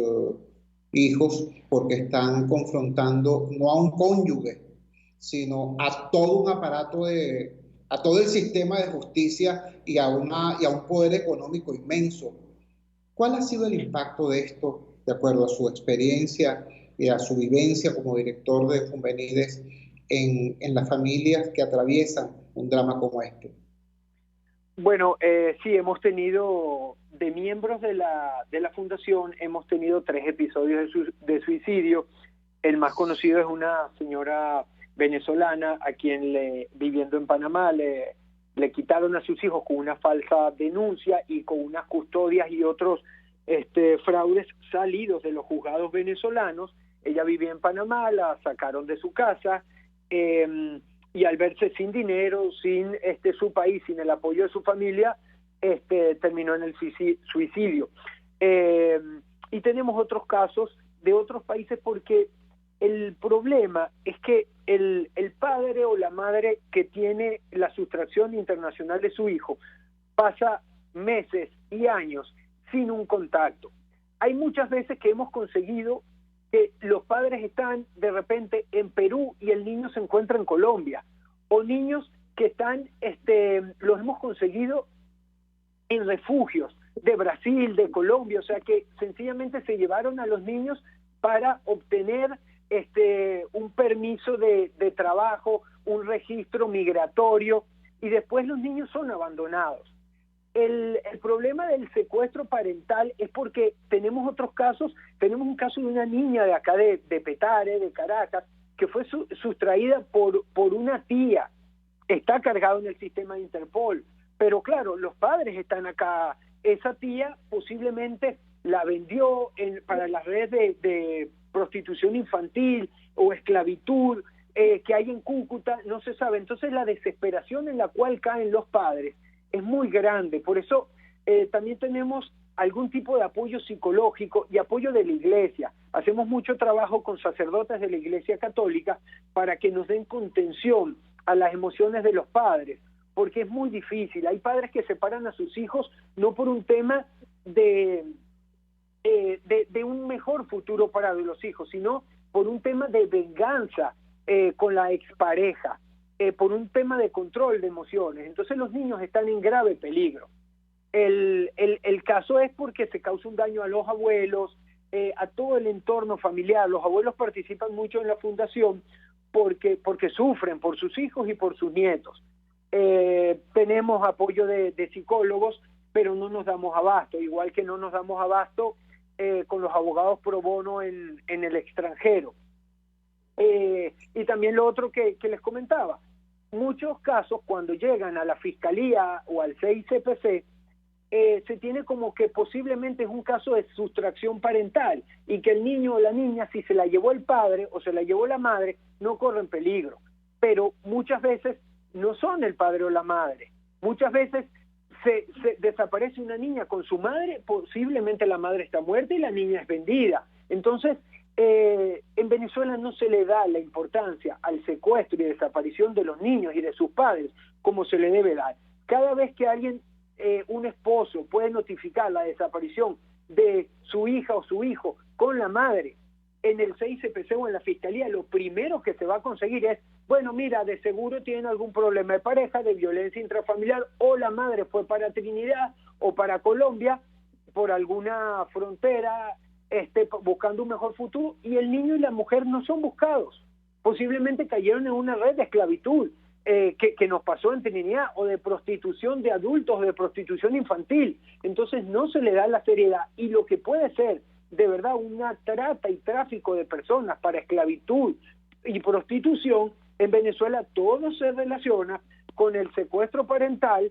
hijos porque están confrontando no a un cónyuge, sino a todo un aparato a todo el sistema de justicia y a un poder económico inmenso. ¿Cuál ha sido el impacto de esto, de acuerdo a su experiencia y a su vivencia como director de FUNVENIDES, en las familias que atraviesan un drama como este? Bueno, sí, hemos tenido, de miembros de la fundación, hemos tenido 3 episodios de suicidio. El más conocido es una señora venezolana a quien viviendo en Panamá le quitaron a sus hijos con una falsa denuncia y con unas custodias y otros fraudes salidos de los juzgados venezolanos. Ella vivía en Panamá, la sacaron de su casa y al verse sin dinero, sin su país, sin el apoyo de su familia, terminó en el suicidio. Y tenemos otros casos de otros países porque el problema es que el padre o la madre que tiene la sustracción internacional de su hijo pasa meses y años sin un contacto. Hay muchas veces que hemos conseguido que los padres están de repente en Perú y el niño se encuentra en Colombia, o niños que están, los hemos conseguido en refugios de Brasil, de Colombia, o sea que sencillamente se llevaron a los niños para obtener un permiso de trabajo, un registro migratorio, y después los niños son abandonados. El problema del secuestro parental es porque tenemos otros casos. Tenemos un caso de una niña de acá de Petare, de Caracas, que fue sustraída por una tía. Está cargado en el sistema de Interpol, pero claro, los padres están acá. Esa tía posiblemente la vendió para las redes de prostitución infantil o esclavitud que hay en Cúcuta, no se sabe. Entonces la desesperación en la cual caen los padres es muy grande. Por eso también tenemos algún tipo de apoyo psicológico y apoyo de la Iglesia. Hacemos mucho trabajo con sacerdotes de la Iglesia Católica para que nos den contención a las emociones de los padres, porque es muy difícil. Hay padres que separan a sus hijos no por un tema de un mejor futuro para los hijos, sino por un tema de venganza con la expareja, por un tema de control de emociones. Entonces los niños están en grave peligro. El caso es porque se causa un daño a los abuelos, a todo el entorno familiar. Los abuelos participan mucho en la fundación porque sufren por sus hijos y por sus nietos. Tenemos apoyo de psicólogos, pero no nos damos abasto, igual que no nos damos abasto con los abogados pro bono en el extranjero. Y también lo otro que les comentaba, muchos casos cuando llegan a la fiscalía o al CICPC, se tiene como que posiblemente es un caso de sustracción parental y que el niño o la niña, si se la llevó el padre o se la llevó la madre, no corren peligro. Pero muchas veces no son el padre o la madre. Muchas veces se desaparece una niña con su madre, posiblemente la madre está muerta y la niña es vendida. Entonces, en Venezuela no se le da la importancia al secuestro y desaparición de los niños y de sus padres como se le debe dar. Cada vez que alguien, un esposo, puede notificar la desaparición de su hija o su hijo con la madre en el CICPC o en la fiscalía, lo primero que se va a conseguir es, bueno, mira, de seguro tienen algún problema de pareja, de violencia intrafamiliar, o la madre fue para Trinidad o para Colombia por alguna frontera, buscando un mejor futuro, y el niño y la mujer no son buscados. Posiblemente cayeron en una red de esclavitud que nos pasó en Trinidad, o de prostitución de adultos, o de prostitución infantil. Entonces no se le da la seriedad, y lo que puede ser de verdad una trata y tráfico de personas para esclavitud y prostitución, en Venezuela todo se relaciona con el secuestro parental,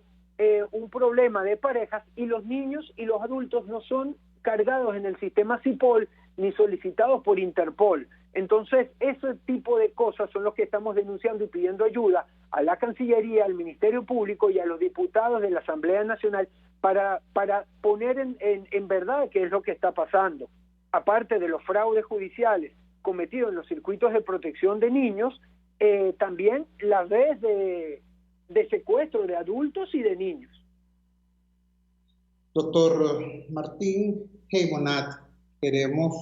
un problema de parejas, y los niños y los adultos no son cargados en el sistema CIPOL ni solicitados por Interpol. Entonces, ese tipo de cosas son los que estamos denunciando y pidiendo ayuda a la Cancillería, al Ministerio Público y a los diputados de la Asamblea Nacional para poner en verdad qué es lo que está pasando. Aparte de los fraudes judiciales cometidos en los circuitos de protección de niños, también las redes de secuestro de adultos y de niños. Doctor Martín Heimonat, queremos,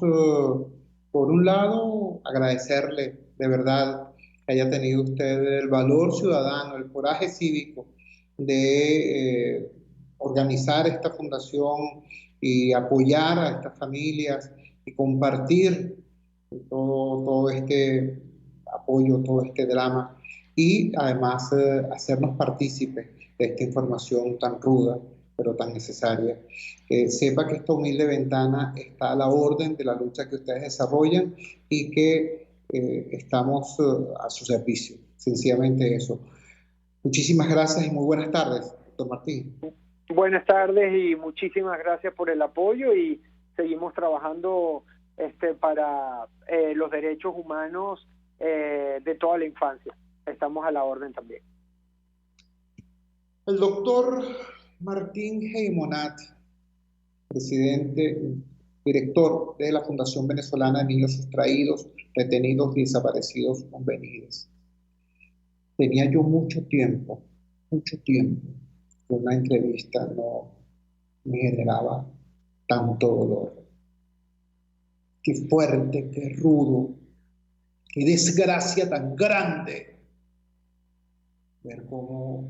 por un lado, agradecerle de verdad que haya tenido usted el valor ciudadano, el coraje cívico de organizar esta fundación y apoyar a estas familias y compartir todo este apoyo, todo este drama, y además hacernos partícipes de esta información tan ruda pero tan necesaria. Sepa que esta humilde ventana está a la orden de la lucha que ustedes desarrollan y que estamos a su servicio. Sencillamente eso. Muchísimas gracias y muy buenas tardes, doctor Martín. Buenas tardes y muchísimas gracias por el apoyo, y seguimos trabajando para los derechos humanos de toda la infancia. Estamos a la orden también. El doctor Martín Heimonat, director de la Fundación Venezolana de Niños Sustraídos, Retenidos y Desaparecidos Convenidos. Tenía yo mucho tiempo, que una entrevista no me generaba tanto dolor. Qué fuerte, qué rudo, qué desgracia tan grande ver cómo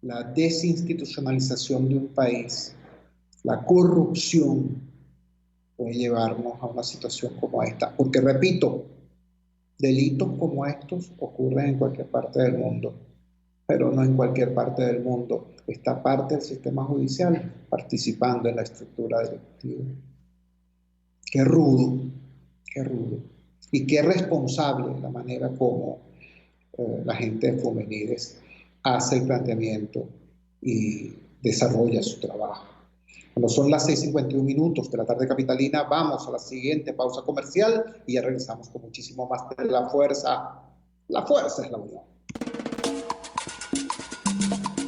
la desinstitucionalización de un país, la corrupción, puede llevarnos a una situación como esta. Porque, repito, delitos como estos ocurren en cualquier parte del mundo, pero no en cualquier parte del mundo está parte del sistema judicial participando en la estructura delictiva. Qué rudo, y qué responsable la manera como la gente de Fumenides hace el planteamiento y desarrolla su trabajo. Bueno, son las 6:51 de la tarde capitalina. Vamos a la siguiente pausa comercial y ya regresamos con muchísimo más de La Fuerza. La fuerza es la unión.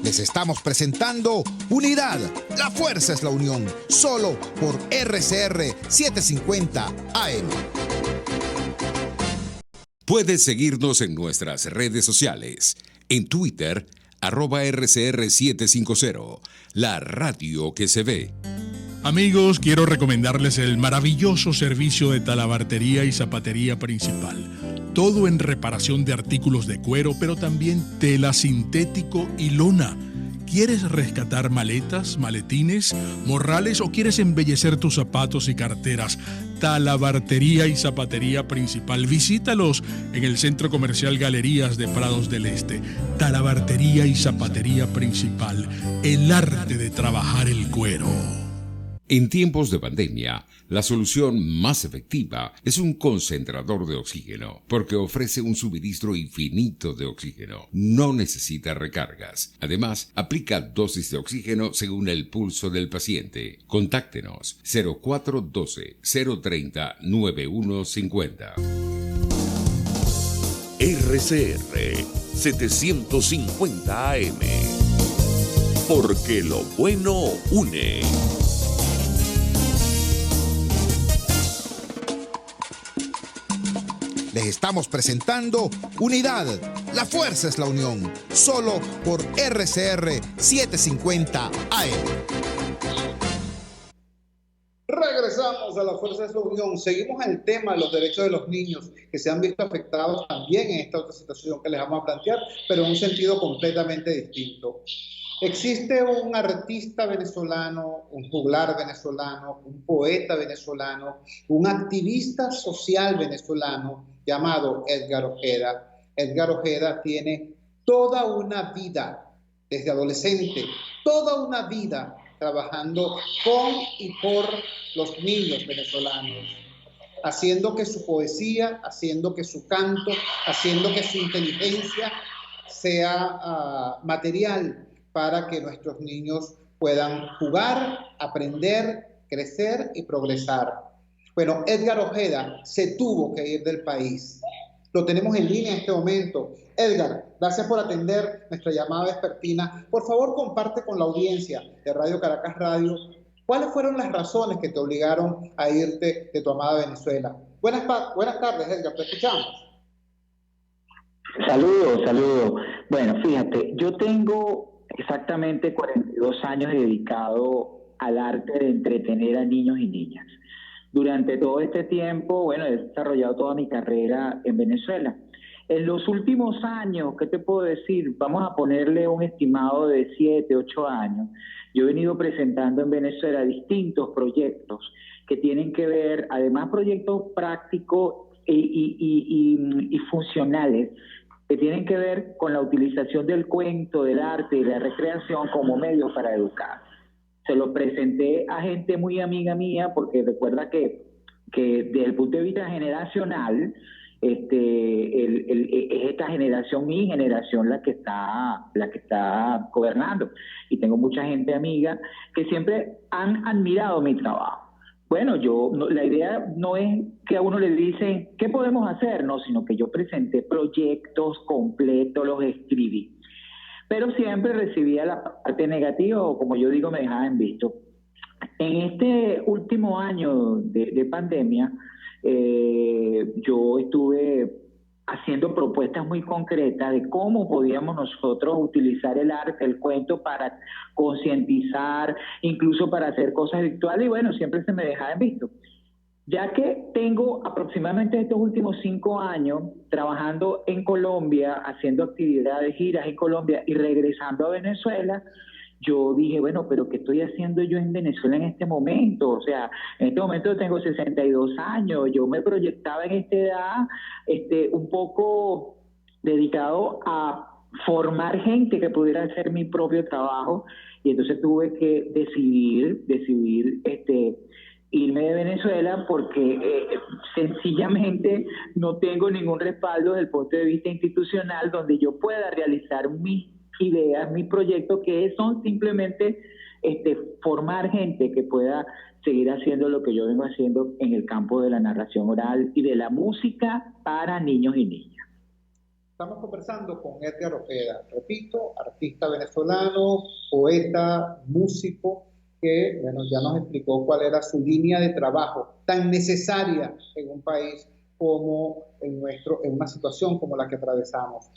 Les estamos presentando Unidad. La fuerza es la unión. Solo por RCR 750 AM. Puedes seguirnos en nuestras redes sociales. En Twitter, @RCR750, la radio que se ve. Amigos, quiero recomendarles el maravilloso servicio de talabartería y zapatería principal. Todo en reparación de artículos de cuero, pero también tela, sintético y lona. ¿Quieres rescatar maletas, maletines, morrales o quieres embellecer tus zapatos y carteras? Talabartería y Zapatería Principal. Visítalos en el Centro Comercial Galerías de Prados del Este. Talabartería y Zapatería Principal. El arte de trabajar el cuero. En tiempos de pandemia, la solución más efectiva es un concentrador de oxígeno, porque ofrece un suministro infinito de oxígeno. No necesita recargas. Además, aplica dosis de oxígeno según el pulso del paciente. Contáctenos 0412-030-9150. RCR 750 AM. Porque lo bueno une. Les estamos presentando Unidad, la fuerza es la unión, solo por RCR 750 AM. Regresamos a la fuerza es la unión. Seguimos en el tema de los derechos de los niños que se han visto afectados también en esta otra situación que les vamos a plantear, pero en un sentido completamente distinto. Existe un artista venezolano, un juglar venezolano, un poeta venezolano, un activista social venezolano llamado Edgar Ojeda. Edgar Ojeda tiene toda una vida, desde adolescente, toda una vida trabajando con y por los niños venezolanos, haciendo que su poesía, haciendo que su canto, haciendo que su inteligencia sea material para que nuestros niños puedan jugar, aprender, crecer y progresar. Bueno, Edgar Ojeda se tuvo que ir del país. Lo tenemos en línea en este momento. Edgar, gracias por atender nuestra llamada vespertina. Por favor, comparte con la audiencia de Radio Caracas Radio cuáles fueron las razones que te obligaron a irte de tu amada Venezuela. Buenas tardes, Edgar, te escuchamos. Saludos. Bueno, fíjate, yo tengo exactamente 42 años dedicado al arte de entretener a niños y niñas. Durante todo este tiempo, bueno, he desarrollado toda mi carrera en Venezuela. En los últimos años, ¿qué te puedo decir? Vamos a ponerle un estimado de 7, 8 años. Yo he venido presentando en Venezuela distintos proyectos que tienen que ver, además proyectos prácticos y funcionales, que tienen que ver con la utilización del cuento, del arte y la recreación como medio para educar. Se lo presenté a gente muy amiga mía, porque recuerda que desde el punto de vista generacional, es esta generación, mi generación, la que está gobernando. Y tengo mucha gente amiga que siempre han admirado mi trabajo. Bueno, la idea no es que a uno le dicen, ¿qué podemos hacer? No, sino que yo presenté proyectos completos, los escribí. Pero siempre recibía la parte negativa, o como yo digo, me dejaban visto. En este último año de pandemia, yo estuve haciendo propuestas muy concretas de cómo podíamos nosotros utilizar el arte, el cuento para concientizar, incluso para hacer cosas virtuales, y bueno, siempre se me dejaba en visto. Ya que tengo aproximadamente estos últimos 5 años trabajando en Colombia, haciendo actividades, giras en Colombia y regresando a Venezuela, yo dije, bueno, pero ¿qué estoy haciendo yo en Venezuela en este momento? O sea, en este momento tengo 62 años, yo me proyectaba en esta edad un poco dedicado a formar gente que pudiera hacer mi propio trabajo, y entonces tuve que decidir irme de Venezuela porque sencillamente no tengo ningún respaldo desde el punto de vista institucional donde yo pueda realizar mis ideas, mis proyectos, que son simplemente formar gente que pueda seguir haciendo lo que yo vengo haciendo en el campo de la narración oral y de la música para niños y niñas. Estamos conversando con Edgar Ojeda, repito, artista venezolano, poeta, músico, que bueno, ya nos explicó cuál era su línea de trabajo tan necesaria en un país como el nuestro, en una situación como la que atravesamos.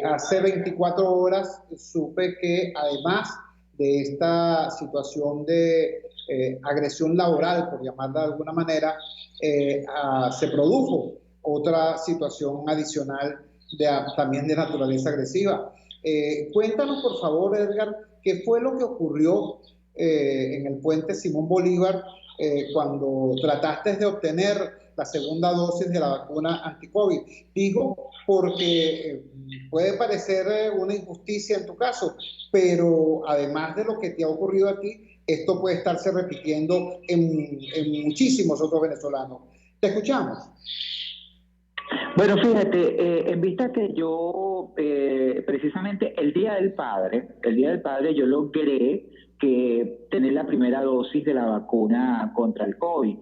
Hace 24 horas supe que además de esta situación de agresión laboral, por llamarla de alguna manera, se produjo otra situación adicional también de naturaleza agresiva. Cuéntanos, por favor, Edgar, qué fue lo que ocurrió en el puente Simón Bolívar cuando trataste de obtener la segunda dosis de la vacuna anti-COVID. Digo porque puede parecer una injusticia en tu caso, pero además de lo que te ha ocurrido a ti, esto puede estarse repitiendo en muchísimos otros venezolanos. Te escuchamos. Bueno, fíjate, en vista que yo, precisamente el Día del Padre, yo logré tener la primera dosis de la vacuna contra el COVID.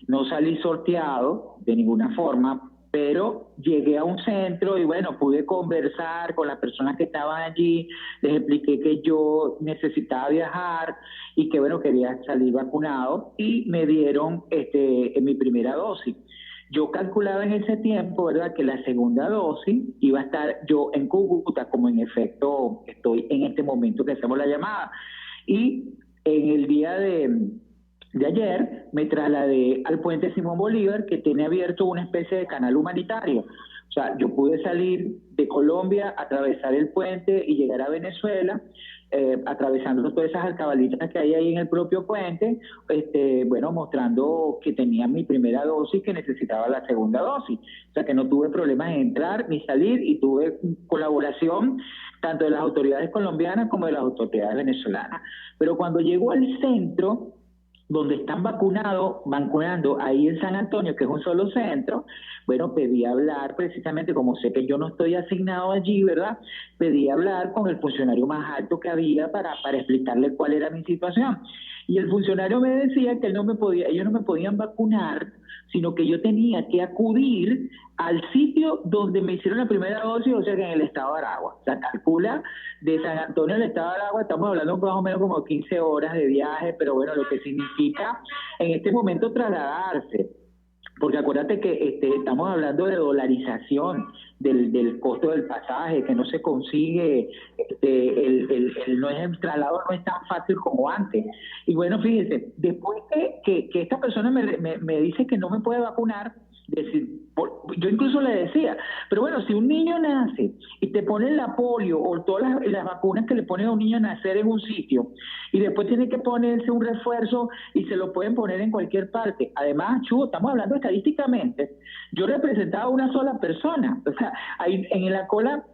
No salí sorteado de ninguna forma, pero llegué a un centro y bueno, pude conversar con las personas que estaban allí, les expliqué que yo necesitaba viajar y que bueno, quería salir vacunado y me dieron mi primera dosis. Yo calculaba en ese tiempo, ¿verdad?, que la segunda dosis iba a estar yo en Cúcuta, como en efecto estoy en este momento que hacemos la llamada. Y en el día de ayer me trasladé al puente Simón Bolívar, que tiene abierto una especie de canal humanitario. O sea, yo pude salir de Colombia, atravesar el puente y llegar a Venezuela, atravesando todas esas alcabalitas que hay ahí en el propio puente, bueno, mostrando que tenía mi primera dosis, que necesitaba la segunda dosis. O sea, que no tuve problemas en entrar ni salir y tuve colaboración tanto de las autoridades colombianas como de las autoridades venezolanas. Pero cuando llego al centro, donde están vacunando ahí en San Antonio, que es un solo centro, bueno, pedí hablar precisamente, como sé que yo no estoy asignado allí, ¿verdad? Pedí hablar con el funcionario más alto que había para explicarle cuál era mi situación. Y el funcionario me decía que ellos no me podían vacunar, sino que yo tenía que acudir al sitio donde me hicieron la primera dosis, o sea que en el estado de Aragua. O sea, calcula, de San Antonio al estado de Aragua, estamos hablando más o menos como 15 horas de viaje, pero bueno, lo que significa en este momento trasladarse. Porque acuérdate que estamos hablando de dolarización del costo del pasaje, que no se consigue, el traslado no es tan fácil como antes. Y bueno, fíjese, después que esta persona me dice que no me puede vacunar, yo incluso le decía, pero bueno, si un niño nace y te ponen la polio o todas las vacunas que le ponen a un niño a nacer en un sitio y después tiene que ponerse un refuerzo y se lo pueden poner en cualquier parte. Además, Chugo, estamos hablando estadísticamente, yo representaba a una sola persona, o sea, ahí en la cola.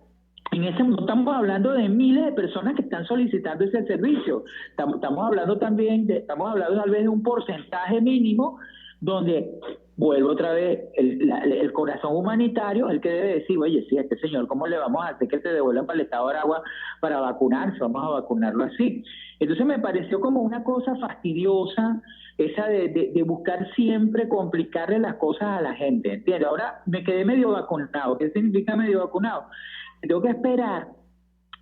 No estamos hablando de miles de personas que están solicitando ese servicio. Estamos hablando tal vez de un porcentaje mínimo donde vuelve otra vez el corazón humanitario, el que debe decir, oye, sí, a este señor, ¿cómo le vamos a hacer que se devuelvan para el estado de Aragua para vacunarse? Vamos a vacunarlo así. Entonces me pareció como una cosa fastidiosa esa de buscar siempre complicarle las cosas a la gente, ¿entiendes? Ahora me quedé medio vacunado. ¿Qué significa medio vacunado? Tengo que esperar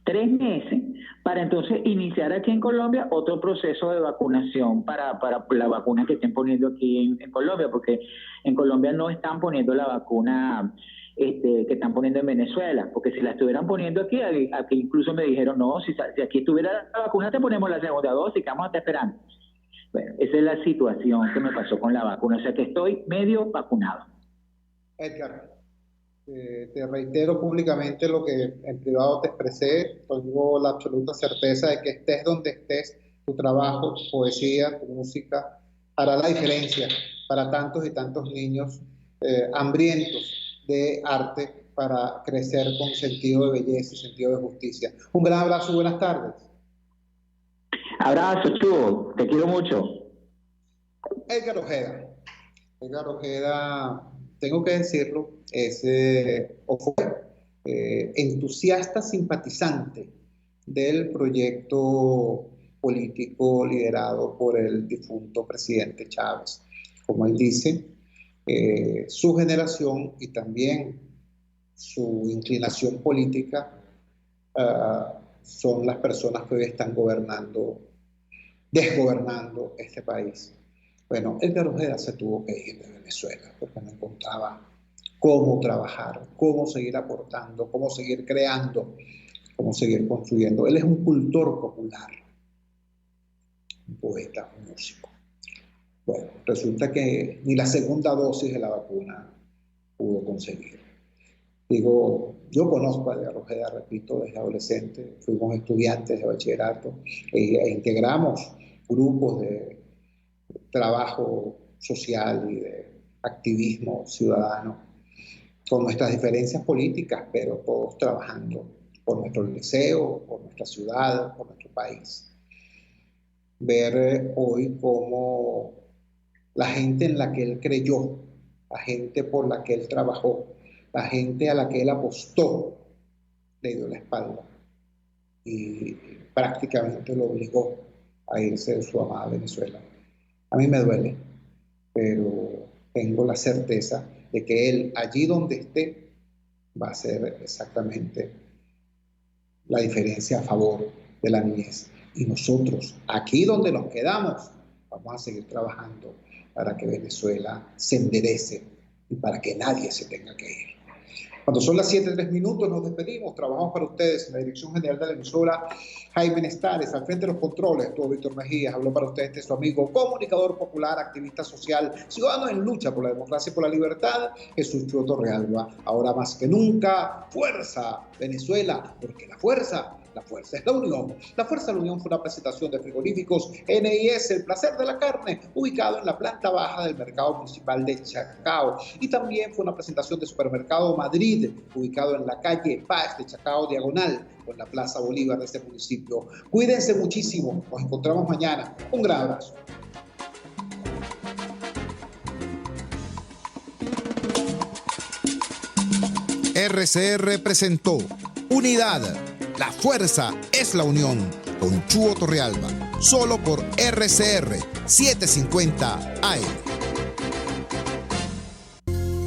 3 meses para entonces iniciar aquí en Colombia otro proceso de vacunación para la vacuna que estén poniendo aquí en Colombia, porque en Colombia no están poniendo la vacuna que están poniendo en Venezuela, porque si la estuvieran poniendo aquí incluso me dijeron, no, si aquí estuviera la vacuna te ponemos la segunda dosis, que vamos a estar esperando. Bueno, esa es la situación que me pasó con la vacuna, o sea que estoy medio vacunado. Edgar, te reitero públicamente lo que en privado te expresé. Tengo la absoluta certeza de que estés donde estés, tu trabajo, tu poesía, tu música hará la diferencia para tantos y tantos niños hambrientos de arte para crecer con sentido de belleza y sentido de justicia. Un gran abrazo y buenas tardes. Abrazo, Chugo, te quiero mucho. Edgar Ojeda, tengo que decirlo, fue entusiasta simpatizante del proyecto político liderado por el difunto presidente Chávez. Como él dice, su generación y también su inclinación política son las personas que hoy están desgobernando este país. Bueno, Edgar Ojeda se tuvo que ir de Venezuela porque no encontraba cómo trabajar, cómo seguir aportando, cómo seguir creando, cómo seguir construyendo. Él es un cultor popular, un poeta, un músico. Bueno, resulta que ni la segunda dosis de la vacuna pudo conseguir. Digo, yo conozco a Edgar Ojeda, repito, desde adolescente, fuimos estudiantes de bachillerato e integramos grupos de trabajo social y de activismo ciudadano con nuestras diferencias políticas, pero todos trabajando por nuestro liceo, por nuestra ciudad, por nuestro país. Ver hoy cómo la gente en la que él creyó, la gente por la que él trabajó, la gente a la que él apostó, le dio la espalda y prácticamente lo obligó a irse de su amada Venezuela. A mí me duele, pero tengo la certeza de que él, allí donde esté, va a hacer exactamente la diferencia a favor de la niñez. Y nosotros, aquí donde nos quedamos, vamos a seguir trabajando para que Venezuela se enderece y para que nadie se tenga que ir. Cuando son las 7:03, nos despedimos. Trabajamos para ustedes en la dirección general de la emisora, Jaime Nestares. Al frente de los controles estuvo Víctor Mejías. Habló para ustedes su amigo, comunicador popular, activista social, ciudadano en lucha por la democracia y por la libertad, Jesús Chuo Torrealba. Ahora más que nunca, fuerza Venezuela, porque la fuerza es la unión. La Fuerza de la Unión fue una presentación de frigoríficos NIS, El Placer de la Carne, ubicado en la planta baja del mercado municipal de Chacao. Y también fue una presentación de Supermercado Madrid, ubicado en la calle Paz de Chacao, diagonal, con la Plaza Bolívar de este municipio. Cuídense muchísimo. Nos encontramos mañana. Un gran abrazo. RCR presentó Unidad. La fuerza es la unión, con Chuo Torrealba, solo por RCR 750 AM.